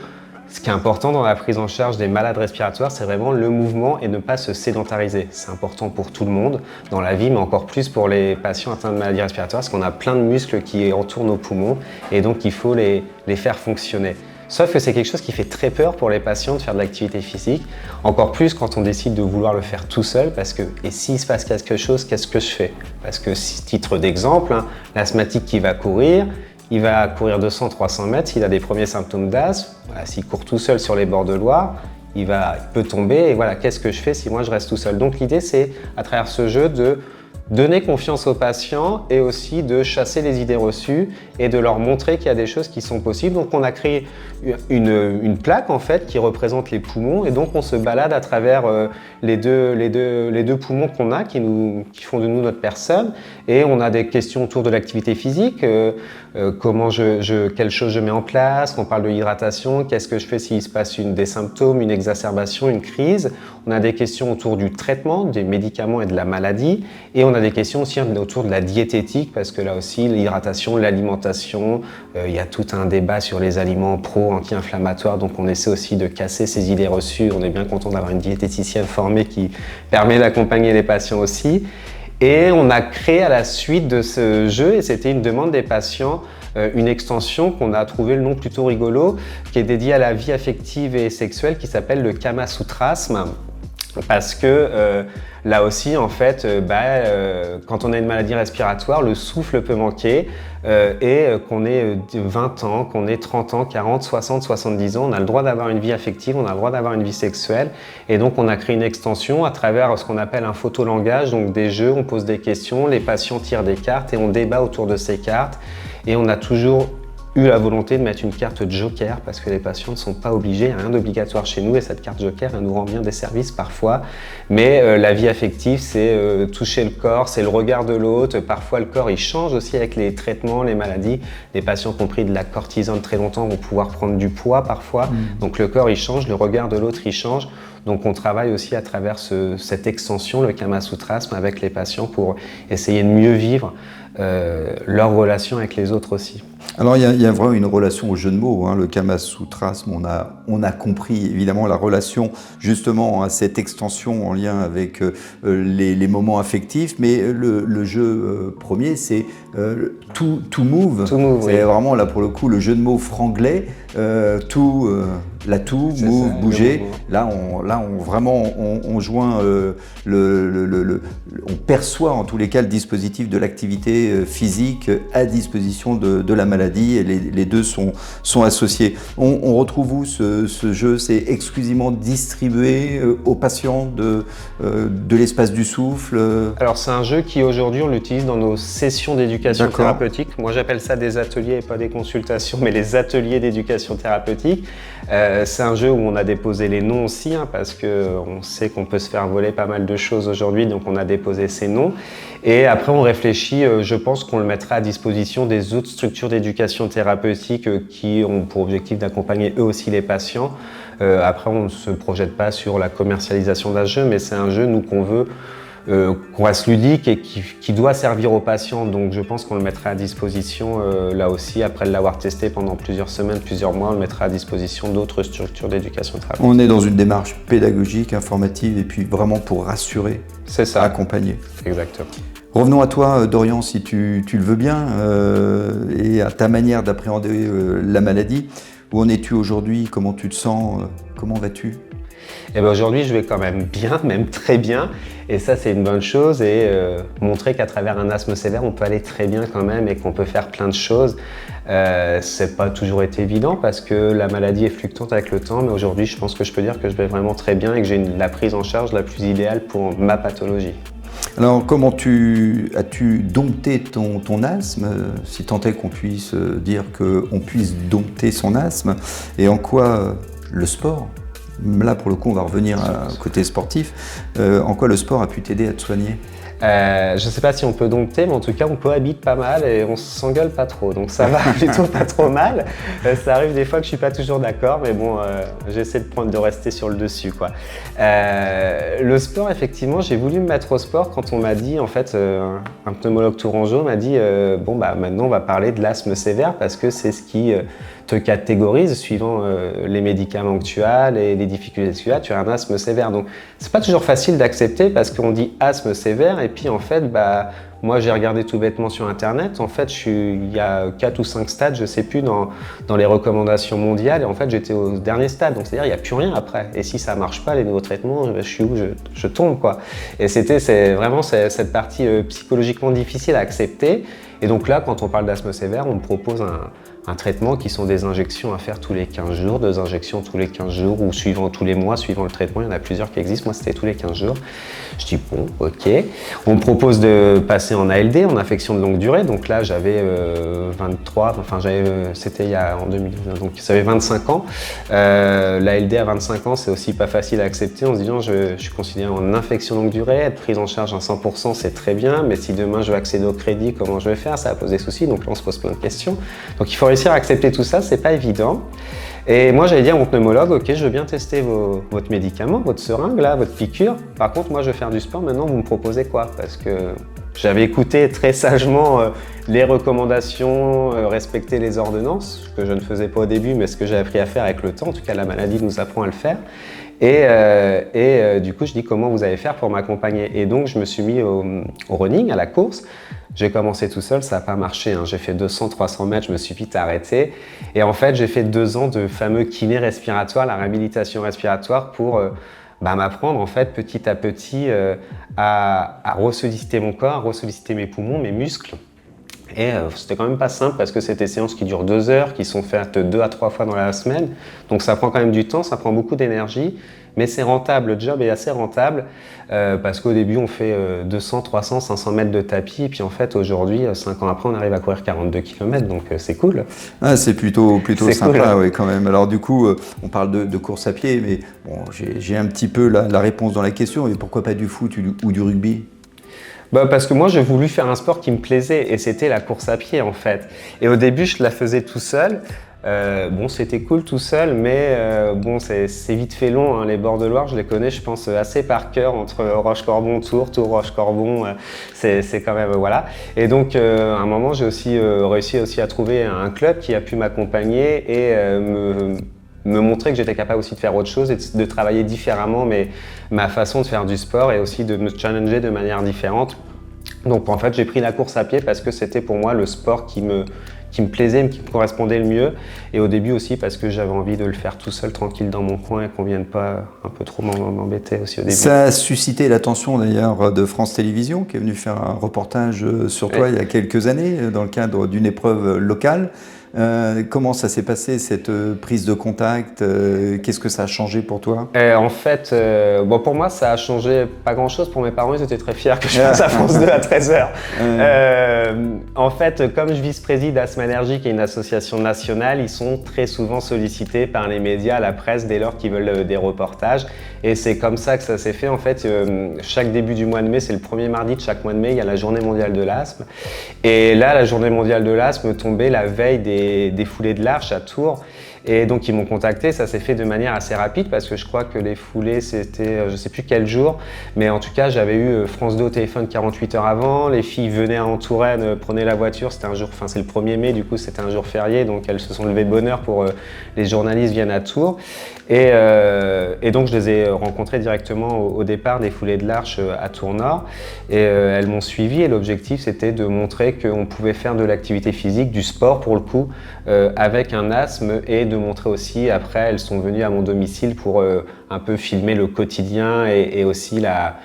ce qui est important dans la prise en charge des malades respiratoires, c'est vraiment le mouvement et ne pas se sédentariser. C'est important pour tout le monde dans la vie, mais encore plus pour les patients atteints de maladies respiratoires parce qu'on a plein de muscles qui entourent nos poumons et donc il faut les faire fonctionner. Sauf que c'est quelque chose qui fait très peur pour les patients de faire de l'activité physique, encore plus quand on décide de vouloir le faire tout seul, parce que et s'il se passe quelque chose, qu'est-ce que je fais? Parce que, titre d'exemple, l'asthmatique qui va courir, il va courir 200-300 mètres, s'il a des premiers symptômes d'asthme, s'il court tout seul sur les bords de Loire, il peut tomber, et voilà, qu'est-ce que je fais si moi je reste tout seul? Donc l'idée, c'est, à travers ce jeu, de donner confiance aux patients et aussi de chasser les idées reçues et de leur montrer qu'il y a des choses qui sont possibles. Donc on a créé une plaque en fait qui représente les poumons et donc on se balade à travers les deux poumons qu'on a qui font de nous notre personne et on a des questions autour de l'activité physique, quelles choses je mets en place, on parle de l'hydratation, qu'est-ce que je fais s'il se passe des symptômes, une exacerbation, une crise. On a des questions autour du traitement, des médicaments et de la maladie et on a des questions aussi autour de la diététique parce que là aussi l'hydratation, l'alimentation, il y a tout un débat sur les aliments pro-anti-inflammatoires donc on essaie aussi de casser ces idées reçues. On est bien content d'avoir une diététicienne formée qui permet d'accompagner les patients aussi. Et on a créé à la suite de ce jeu, et c'était une demande des patients, une extension qu'on a trouvé le nom plutôt rigolo, qui est dédiée à la vie affective et sexuelle, qui s'appelle le Kama Sutrasme. Parce que là aussi, en fait, quand on a une maladie respiratoire, le souffle peut manquer et qu'on ait 20 ans, qu'on ait 30 ans, 40, 60, 70 ans, on a le droit d'avoir une vie affective, on a le droit d'avoir une vie sexuelle. Et donc, on a créé une extension à travers ce qu'on appelle un photolangage, donc des jeux, on pose des questions, les patients tirent des cartes et on débat autour de ces cartes. Et on a toujours eu la volonté de mettre une carte joker parce que les patients ne sont pas obligés, il n'y a rien d'obligatoire chez nous et cette carte joker, elle nous rend bien des services parfois. Mais la vie affective, c'est toucher le corps, c'est le regard de l'autre. Parfois, le corps, il change aussi avec les traitements, les maladies. Les patients qui ont pris de la cortisone très longtemps vont pouvoir prendre du poids parfois. Donc le corps, il change, le regard de l'autre, il change. Donc on travaille aussi à travers cette extension, le Kamasutrasme, avec les patients pour essayer de mieux vivre leur relation avec les autres aussi. Alors il y a vraiment une relation au jeu de mots, hein, le Kamasutrasme, on a compris évidemment la relation justement à cette extension en lien avec les moments affectifs, mais le jeu premier c'est to move, To move, c'est oui. vraiment là pour le coup le jeu de mots franglais, move, bouger. Là on joint on perçoit en tous les cas le dispositif de l'activité physique à disposition de la maladie et les deux sont associés. On retrouve où ce jeu? C'est exclusivement distribué aux patients de l'espace du souffle? Alors c'est un jeu qui aujourd'hui on l'utilise dans nos sessions d'éducation D'accord. thérapeutique. Moi j'appelle ça des ateliers et pas des consultations, mais les ateliers d'éducation thérapeutique. C'est un jeu où on a déposé les noms aussi, hein, parce qu'on sait qu'on peut se faire voler pas mal de choses aujourd'hui, donc on a déposé ces noms. Et après on réfléchit, je pense qu'on le mettra à disposition des autres structures d'éducation thérapeutique qui ont pour objectif d'accompagner eux aussi les patients. Après on ne se projette pas sur la commercialisation d'un jeu, mais c'est un jeu nous qu'on veut qu'on reste ludique et qui doit servir aux patients. Donc je pense qu'on le mettra à disposition là aussi, après l'avoir testé pendant plusieurs semaines, plusieurs mois, on le mettra à disposition d'autres structures d'éducation thérapeutique. On est dans une démarche pédagogique, informative et puis vraiment pour rassurer, C'est ça, accompagner. exactement. Revenons à toi, Dorian, si tu le veux bien, et à ta manière d'appréhender la maladie. Où en es-tu aujourd'hui? Comment tu te sens? Comment vas-tu? Et ben aujourd'hui, je vais quand même bien, même très bien. Et ça, c'est une bonne chose. Et montrer qu'à travers un asthme sévère, on peut aller très bien quand même et qu'on peut faire plein de choses. C'est pas toujours été évident parce que la maladie est fluctuante avec le temps. Mais aujourd'hui, je pense que je peux dire que je vais vraiment très bien et que j'ai la prise en charge la plus idéale pour ma pathologie. Alors, comment as-tu dompté ton asthme, si tant est qu'on puisse dire qu'on puisse dompter son asthme, et en quoi le sport, là pour le coup on va revenir au côté sportif, en quoi le sport a pu t'aider à te soigner? Je ne sais pas si on peut dompter, mais en tout cas on cohabite pas mal et on s'engueule pas trop, donc ça va plutôt pas trop mal. Ça arrive des fois que je suis pas toujours d'accord, mais bon, j'essaie de rester sur le dessus, quoi. Le sport, effectivement, j'ai voulu me mettre au sport quand on m'a dit, en fait, un pneumologue tourangeau m'a dit bon bah maintenant on va parler de l'asthme sévère parce que c'est ce qui te catégorise suivant les médicaments que tu as, les difficultés que tu as un asthme sévère. Donc c'est pas toujours facile d'accepter parce qu'on dit asthme sévère et puis en fait bah moi j'ai regardé tout bêtement sur internet, en fait il y a 4 ou 5 stades, je sais plus, dans les recommandations mondiales et en fait j'étais au dernier stade, donc c'est-à-dire il n'y a plus rien après. Et si ça marche pas les nouveaux traitements, je suis où, je tombe, quoi. Et c'est vraiment cette partie psychologiquement difficile à accepter. Et donc là, quand on parle d'asthme sévère, on me propose un traitement qui sont des injections à faire tous les 15 jours, 2 injections tous les 15 jours ou suivant tous les mois, suivant le traitement. Il y en a plusieurs qui existent. Moi, c'était tous les 15 jours. Je dis bon, ok. On me propose de passer en ALD, en affection de longue durée. Donc là, j'avais 23, enfin, c'était en 2000, donc ça avait 25 ans. L'ALD à 25 ans, c'est aussi pas facile à accepter en se disant je suis considéré en infection longue durée, être prise en charge à 100%, c'est très bien, mais si demain je veux accéder au crédit, comment je vais faire? Ça va poser souci. Donc là, on se pose plein de questions. Donc il faut réussir à accepter tout ça, c'est pas évident. Et moi j'allais dire à mon pneumologue, ok, je veux bien tester votre médicament, votre seringue là, votre piqûre. Par contre moi je veux faire du sport, maintenant vous me proposez quoi? Parce que j'avais écouté très sagement les recommandations, respecter les ordonnances, ce que je ne faisais pas au début, mais ce que j'ai appris à faire avec le temps. En tout cas la maladie nous apprend à le faire. Et du coup je dis comment vous allez faire pour m'accompagner? Et donc je me suis mis au running, à la course. J'ai commencé tout seul, ça n'a pas marché, hein. J'ai fait 200-300 mètres, je me suis vite arrêté. Et en fait, j'ai fait 2 ans de fameux kiné respiratoire, la réhabilitation respiratoire, pour m'apprendre en fait petit à petit à ressolliciter mon corps, à ressolliciter mes poumons, mes muscles. Et c'était quand même pas simple parce que c'est des séances qui durent 2 heures, qui sont faites 2 à 3 fois dans la semaine. Donc ça prend quand même du temps, ça prend beaucoup d'énergie. Mais c'est rentable, le job est assez rentable parce qu'au début on fait 200, 300, 500 mètres de tapis. Et puis en fait aujourd'hui, 5 ans après, on arrive à courir 42 km. Donc c'est cool. Ah, c'est plutôt C'est sympa, cool. oui, quand même. Alors du coup, on parle de course à pied, mais bon, j'ai un petit peu la réponse dans la question. Et pourquoi pas du foot ou du rugby? Bah parce que moi j'ai voulu faire un sport qui me plaisait et c'était la course à pied en fait. Et au début je la faisais tout seul. Bon c'était cool tout seul mais bon c'est vite fait long, hein. Les bords de Loire je les connais je pense assez par cœur entre Rochecorbon, Tours, Rochecorbon, c'est quand même voilà. Et donc à un moment j'ai aussi réussi aussi à trouver un club qui a pu m'accompagner et me montrer que j'étais capable aussi de faire autre chose et de travailler différemment ma façon de faire du sport et aussi de me challenger de manière différente. Donc en fait j'ai pris la course à pied parce que c'était pour moi le sport qui me plaisait, qui me correspondait le mieux. Et au début aussi parce que j'avais envie de le faire tout seul, tranquille dans mon coin et qu'on vienne pas un peu trop m'embêter aussi au début. Ça a suscité l'attention d'ailleurs de France Télévisions qui est venu faire un reportage sur toi il y a quelques années dans le cadre d'une épreuve locale. Comment ça s'est passé cette prise de contact? Qu'est-ce que ça a changé pour toi? En fait, bon, pour moi, ça a changé pas grand-chose. Pour mes parents, ils étaient très fiers que je fasse à France 2 à 13h. En fait, comme je vice-préside Asthme Allergie, qui est une association nationale, ils sont très souvent sollicités par les médias, la presse, dès lors qu'ils veulent des reportages. Et c'est comme ça que ça s'est fait. En fait, chaque début du mois de mai, c'est le premier mardi de chaque mois de mai, il y a la journée mondiale de l'asthme. Et là, la journée mondiale de l'asthme tombait la veille des foulées de l'Arche à Tours. Et donc ils m'ont contacté, ça s'est fait de manière assez rapide parce que je crois que les foulées c'était je sais plus quel jour, mais en tout cas j'avais eu France 2 au téléphone 48 heures avant, les filles venaient en Touraine, prenaient la voiture, c'était un jour, enfin c'est le 1er mai du coup c'était un jour férié donc elles se sont levées de bonne heure pour les journalistes viennent à Tours et donc je les ai rencontrées directement au départ des foulées de l'Arche à Tours Nord et elles m'ont suivi et l'objectif c'était de montrer qu'on pouvait faire de l'activité physique, du sport pour le coup avec un asthme et de montrer aussi, après elles sont venues à mon domicile pour un peu filmer le quotidien et aussi la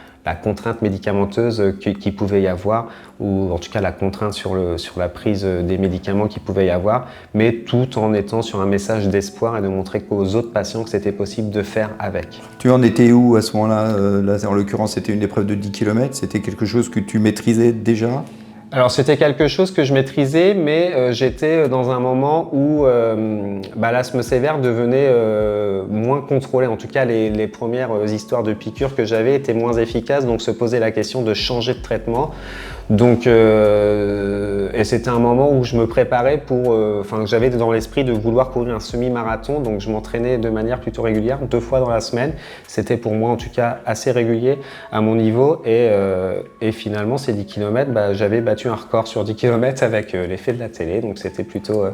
contrainte médicamenteuse qui pouvait y avoir, ou en tout cas la contrainte sur la prise des médicaments qu'il pouvait y avoir, mais tout en étant sur un message d'espoir et de montrer aux autres patients que c'était possible de faire avec. Tu en étais où à ce moment-là? Là, en l'occurrence, c'était une épreuve de 10 km, c'était quelque chose que tu maîtrisais déjà? Alors c'était quelque chose que je maîtrisais, mais j'étais dans un moment où l'asthme sévère devenait moins contrôlé. En tout cas, les premières histoires de piqûres que j'avais étaient moins efficaces, donc se posait la question de changer de traitement. Donc, et c'était un moment où je me préparais pour, j'avais dans l'esprit de vouloir courir un semi-marathon, donc je m'entraînais de manière plutôt régulière, 2 fois dans la semaine. C'était pour moi en tout cas assez régulier à mon niveau et finalement ces 10 km, j'avais battu un record sur 10 km avec l'effet de la télé, donc c'était plutôt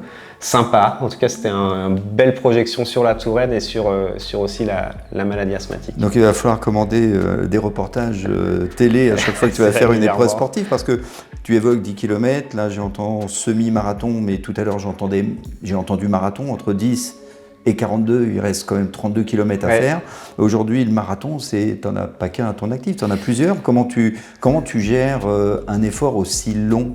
sympa. En tout cas, c'était une belle projection sur la Touraine et sur aussi la maladie asthmatique. Donc il va falloir commander des reportages télé à chaque fois que tu vas faire une épreuve sportive parce que tu évoques 10 km, là j'entends semi-marathon, mais tout à l'heure j'ai entendu marathon entre 10 et 42, il reste quand même 32 km à faire. Aujourd'hui, le marathon, t'en as pas qu'un à ton actif, t'en as plusieurs. Comment tu gères un effort aussi long?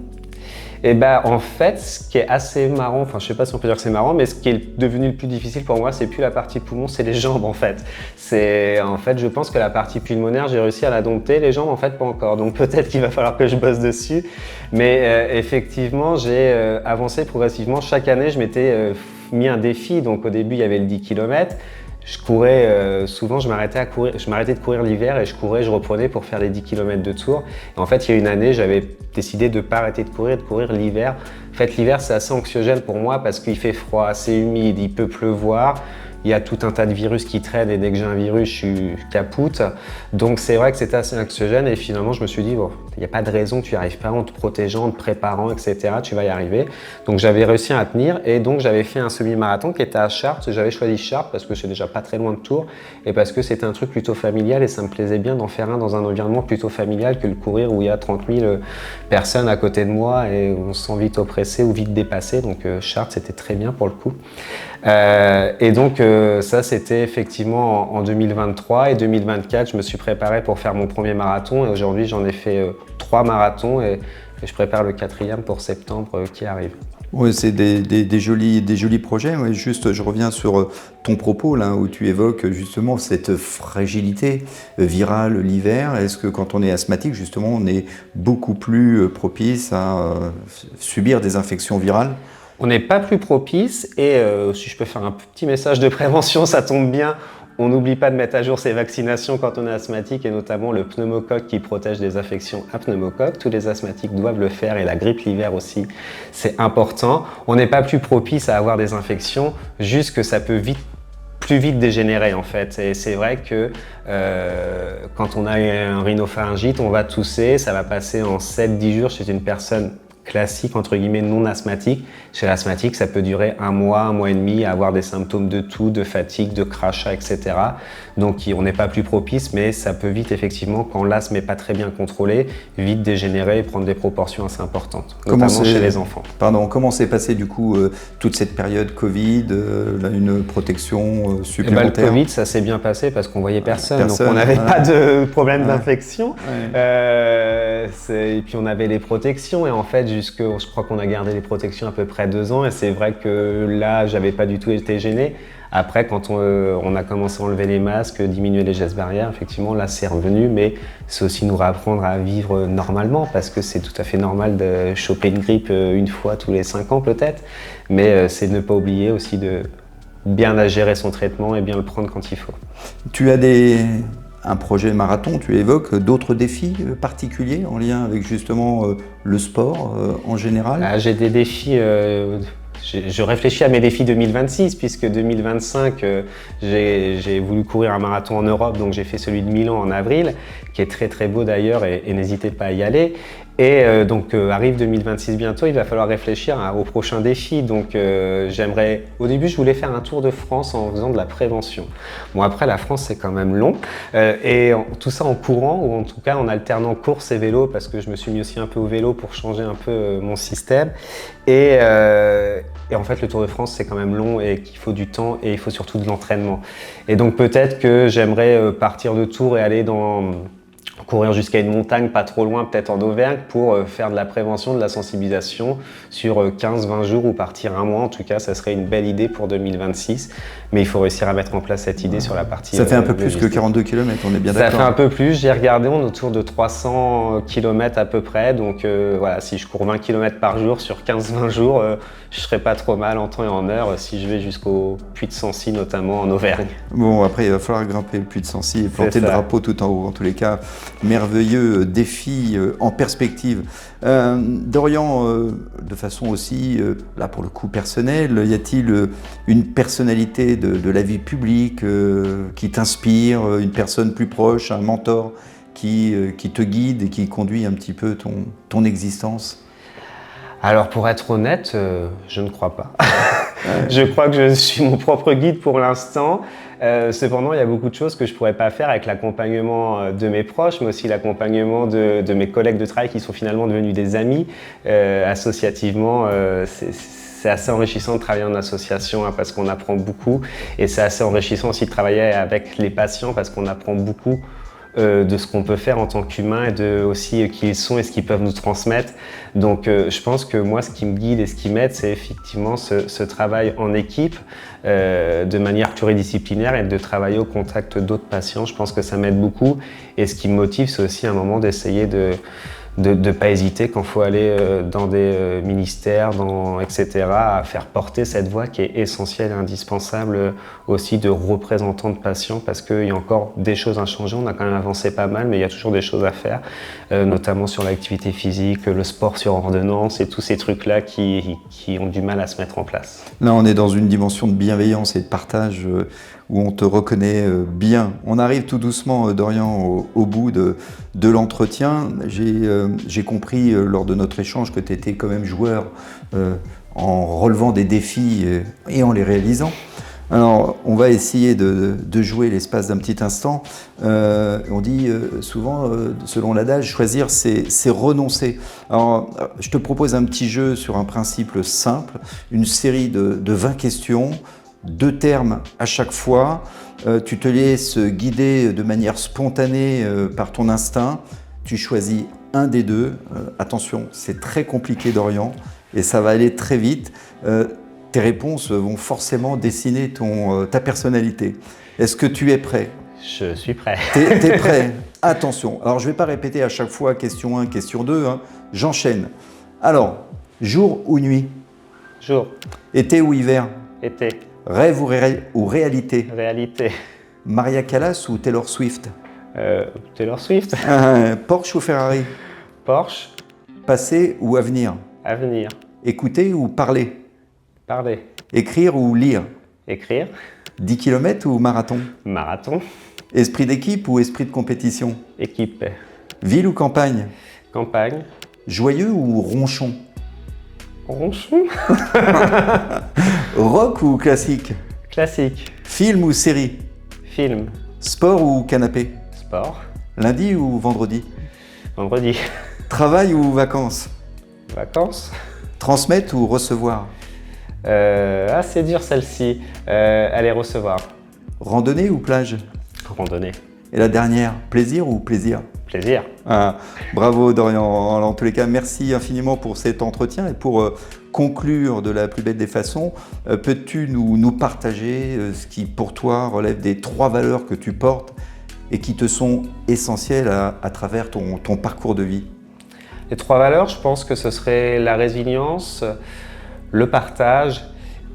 Et en fait, ce qui est assez marrant, enfin je sais pas si on peut dire que c'est marrant, mais ce qui est devenu le plus difficile pour moi, c'est plus la partie poumon, c'est les jambes en fait. Je pense que la partie pulmonaire, j'ai réussi à la dompter, les jambes en fait pas encore. Donc peut-être qu'il va falloir que je bosse dessus. Mais effectivement, j'ai avancé progressivement. Chaque année, je m'étais mis un défi. Donc au début, il y avait le 10 km. Je courais, souvent je m'arrêtais de courir l'hiver et je reprenais pour faire les 10 km de tour. Et en fait, il y a une année, j'avais décidé de ne pas arrêter de courir l'hiver. En fait, l'hiver, c'est assez anxiogène pour moi parce qu'il fait froid, c'est humide, il peut pleuvoir. Il y a tout un tas de virus qui traînent et dès que j'ai un virus, je suis capoute. Donc c'est vrai que c'était assez anxiogène et finalement je me suis dit, bon, il n'y a pas de raison que tu n'y arrives pas en te protégeant, en te préparant, etc. Tu vas y arriver. Donc j'avais réussi à tenir et donc j'avais fait un semi-marathon qui était à Chartres. J'avais choisi Chartres parce que c'est déjà pas très loin de Tours et parce que c'était un truc plutôt familial et ça me plaisait bien d'en faire un dans un environnement plutôt familial que le courir où il y a 30 000 personnes à côté de moi et où on se sent vite oppressé ou vite dépassé. Donc Chartres, c'était très bien pour le coup. Et donc ça c'était effectivement en 2023 et 2024 je me suis préparé pour faire mon premier marathon et aujourd'hui j'en ai fait 3 marathons et je prépare le 4e pour septembre qui arrive. Oui, c'est des jolis projets. Ouais, juste, je reviens sur ton propos là où tu évoques justement cette fragilité virale l'hiver. Est-ce que quand on est asthmatique, justement, on est beaucoup plus propice à subir des infections virales? On n'est pas plus propice et si je peux faire un petit message de prévention, ça tombe bien. On n'oublie pas de mettre à jour ses vaccinations quand on est asthmatique et notamment le pneumocoque qui protège des infections à pneumocoque. Tous les asthmatiques doivent le faire et la grippe l'hiver aussi, c'est important. On n'est pas plus propice à avoir des infections, juste que ça peut plus vite dégénérer en fait. Et c'est vrai que quand on a un rhinopharyngite, on va tousser, ça va passer en 7-10 jours chez une personne classique, entre guillemets, non asthmatique. Chez l'asthmatique, ça peut durer 1 mois et demi à avoir des symptômes de toux, de fatigue, de crachat, etc. Donc on n'est pas plus propice, mais ça peut vite, effectivement, quand l'asthme n'est pas très bien contrôlé, vite dégénérer et prendre des proportions assez importantes, notamment chez les enfants. Pardon, comment s'est passé du coup toute cette période Covid, une protection supplémentaire? Le Covid, ça s'est bien passé parce qu'on voyait personne, donc on n'avait pas de problème d'infection. Et puis on avait les protections et en fait, je crois qu'on a gardé les protections à peu près 2 ans et c'est vrai que là, j'avais pas du tout été gêné. Après, quand on a commencé à enlever les masques, diminuer les gestes barrières, effectivement, là, c'est revenu, mais c'est aussi nous réapprendre à vivre normalement parce que c'est tout à fait normal de choper une grippe 1 fois tous les 5 ans peut-être, mais c'est de ne pas oublier aussi de bien gérer son traitement et bien le prendre quand il faut. Tu as un projet marathon, tu évoques d'autres défis particuliers en lien avec justement le sport en général? J'ai des défis, je réfléchis à mes défis 2026 puisque 2025, j'ai voulu courir un marathon en Europe, donc j'ai fait celui de Milan en avril, qui est très très beau d'ailleurs et n'hésitez pas à y aller. Et donc arrive 2026 bientôt, il va falloir réfléchir aux prochains défis. Donc au début je voulais faire un tour de France en faisant de la prévention. Bon après la France c'est quand même long tout ça en courant ou en tout cas en alternant course et vélo parce que je me suis mis aussi un peu au vélo pour changer un peu mon système. Et en fait le Tour de France c'est quand même long et qu'il faut du temps et il faut surtout de l'entraînement. Et donc peut-être que j'aimerais partir de Tours et aller courir jusqu'à une montagne pas trop loin, peut-être en Auvergne, pour faire de la prévention, de la sensibilisation sur 15-20 jours ou partir 1 mois. En tout cas, ça serait une belle idée pour 2026. Mais il faut réussir à mettre en place cette idée sur la partie. Ça fait un peu plus que 42 km, on est bien d'accord. Ça fait un peu plus. J'ai regardé, on est autour de 300 km à peu près. Donc voilà, si je cours 20 km par jour sur 15-20 jours, je serais pas trop mal en temps et en heure si je vais jusqu'au Puy de Sancy, notamment en Auvergne. Bon, après, il va falloir grimper le Puy de Sancy et planter le drapeau tout en haut. En tous les cas, merveilleux défi en perspective. Dorian, de façon aussi, là pour le coup personnelle, y a-t-il une personnalité de la vie publique qui t'inspire, une personne plus proche, un mentor qui te guide et qui conduit un petit peu ton existence? Alors pour être honnête, je ne crois pas. Je crois que je suis mon propre guide pour l'instant. Cependant, il y a beaucoup de choses que je ne pourrais pas faire avec l'accompagnement de mes proches, mais aussi l'accompagnement de mes collègues de travail qui sont finalement devenus des amis. Associativement, c'est assez enrichissant de travailler en association parce qu'on apprend beaucoup. Et c'est assez enrichissant aussi de travailler avec les patients parce qu'on apprend beaucoup de ce qu'on peut faire en tant qu'humain et de aussi qui ils sont et ce qu'ils peuvent nous transmettre. Donc je pense que moi ce qui me guide et ce qui m'aide c'est effectivement ce travail en équipe de manière pluridisciplinaire et de travailler au contact d'autres patients. Je pense que ça m'aide beaucoup et ce qui me motive c'est aussi à un moment d'essayer de ne pas hésiter quand il faut aller dans des ministères, etc., à faire porter cette voix qui est essentielle et indispensable aussi de représentants de patients parce qu'il y a encore des choses à changer. On a quand même avancé pas mal, mais il y a toujours des choses à faire, notamment sur l'activité physique, le sport sur ordonnance et tous ces trucs-là qui ont du mal à se mettre en place. Là, on est dans une dimension de bienveillance et de partage où on te reconnaît bien. On arrive tout doucement, Dorian, au bout de l'entretien. J'ai compris lors de notre échange que tu étais quand même joueur en relevant des défis et en les réalisant. Alors, on va essayer de jouer l'espace d'un petit instant. On dit souvent, selon l'adage, choisir, c'est renoncer. Alors, je te propose un petit jeu sur un principe simple, une série de 20 questions. 2 termes à chaque fois. Tu te laisses guider de manière spontanée par ton instinct. Tu choisis un des deux. Attention, c'est très compliqué, Dorian, et ça va aller très vite. Tes réponses vont forcément dessiner ta personnalité. Est-ce que tu es prêt? Je suis prêt. T'es prêt? Attention. Alors, je ne vais pas répéter à chaque fois question 1, question 2. Hein. J'enchaîne. Alors, jour ou nuit? Jour. Été ou hiver? Été. Rêve ou réalité? Réalité. Maria Callas ou Taylor Swift? Taylor Swift. Porsche ou Ferrari? Porsche. Passé ou avenir? Avenir. Écouter ou parler? Parler. Écrire ou lire? Écrire. 10 km ou marathon? Marathon. Esprit d'équipe ou esprit de compétition? Équipe. Ville ou campagne? Campagne. Joyeux ou ronchon? Ronchon. Rock ou classique? Classique. Film ou série? Film. Sport ou canapé? Sport. Lundi ou vendredi? Vendredi. Travail ou vacances? Vacances. Transmettre ou recevoir? C'est dur celle-ci. Aller recevoir. Randonnée ou plage? Randonnée. Et la dernière, plaisir ou plaisir? Plaisir. Bravo Dorian, en tous les cas, merci infiniment pour cet entretien et pour conclure de la plus belle des façons, peux-tu nous partager ce qui pour toi relève des 3 valeurs que tu portes et qui te sont essentielles à travers ton parcours de vie? Les 3 valeurs, je pense que ce serait la résilience, le partage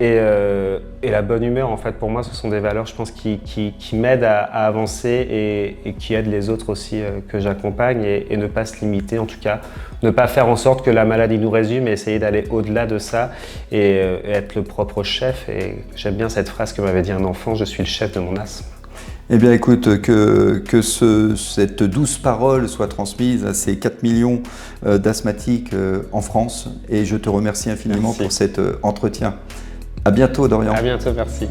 et la bonne humeur. En fait, pour moi, ce sont des valeurs, je pense, qui m'aident à avancer et qui aident les autres aussi que j'accompagne et ne pas se limiter, en tout cas, ne pas faire en sorte que la maladie nous résume et essayer d'aller au-delà de ça et être le propre chef. Et j'aime bien cette phrase que m'avait dit un enfant, je suis le chef de mon asthme. Eh bien écoute, que cette douce parole soit transmise à ces 4 millions d'asthmatiques en France et je te remercie infiniment pour cet entretien. À bientôt Dorian. À bientôt, merci.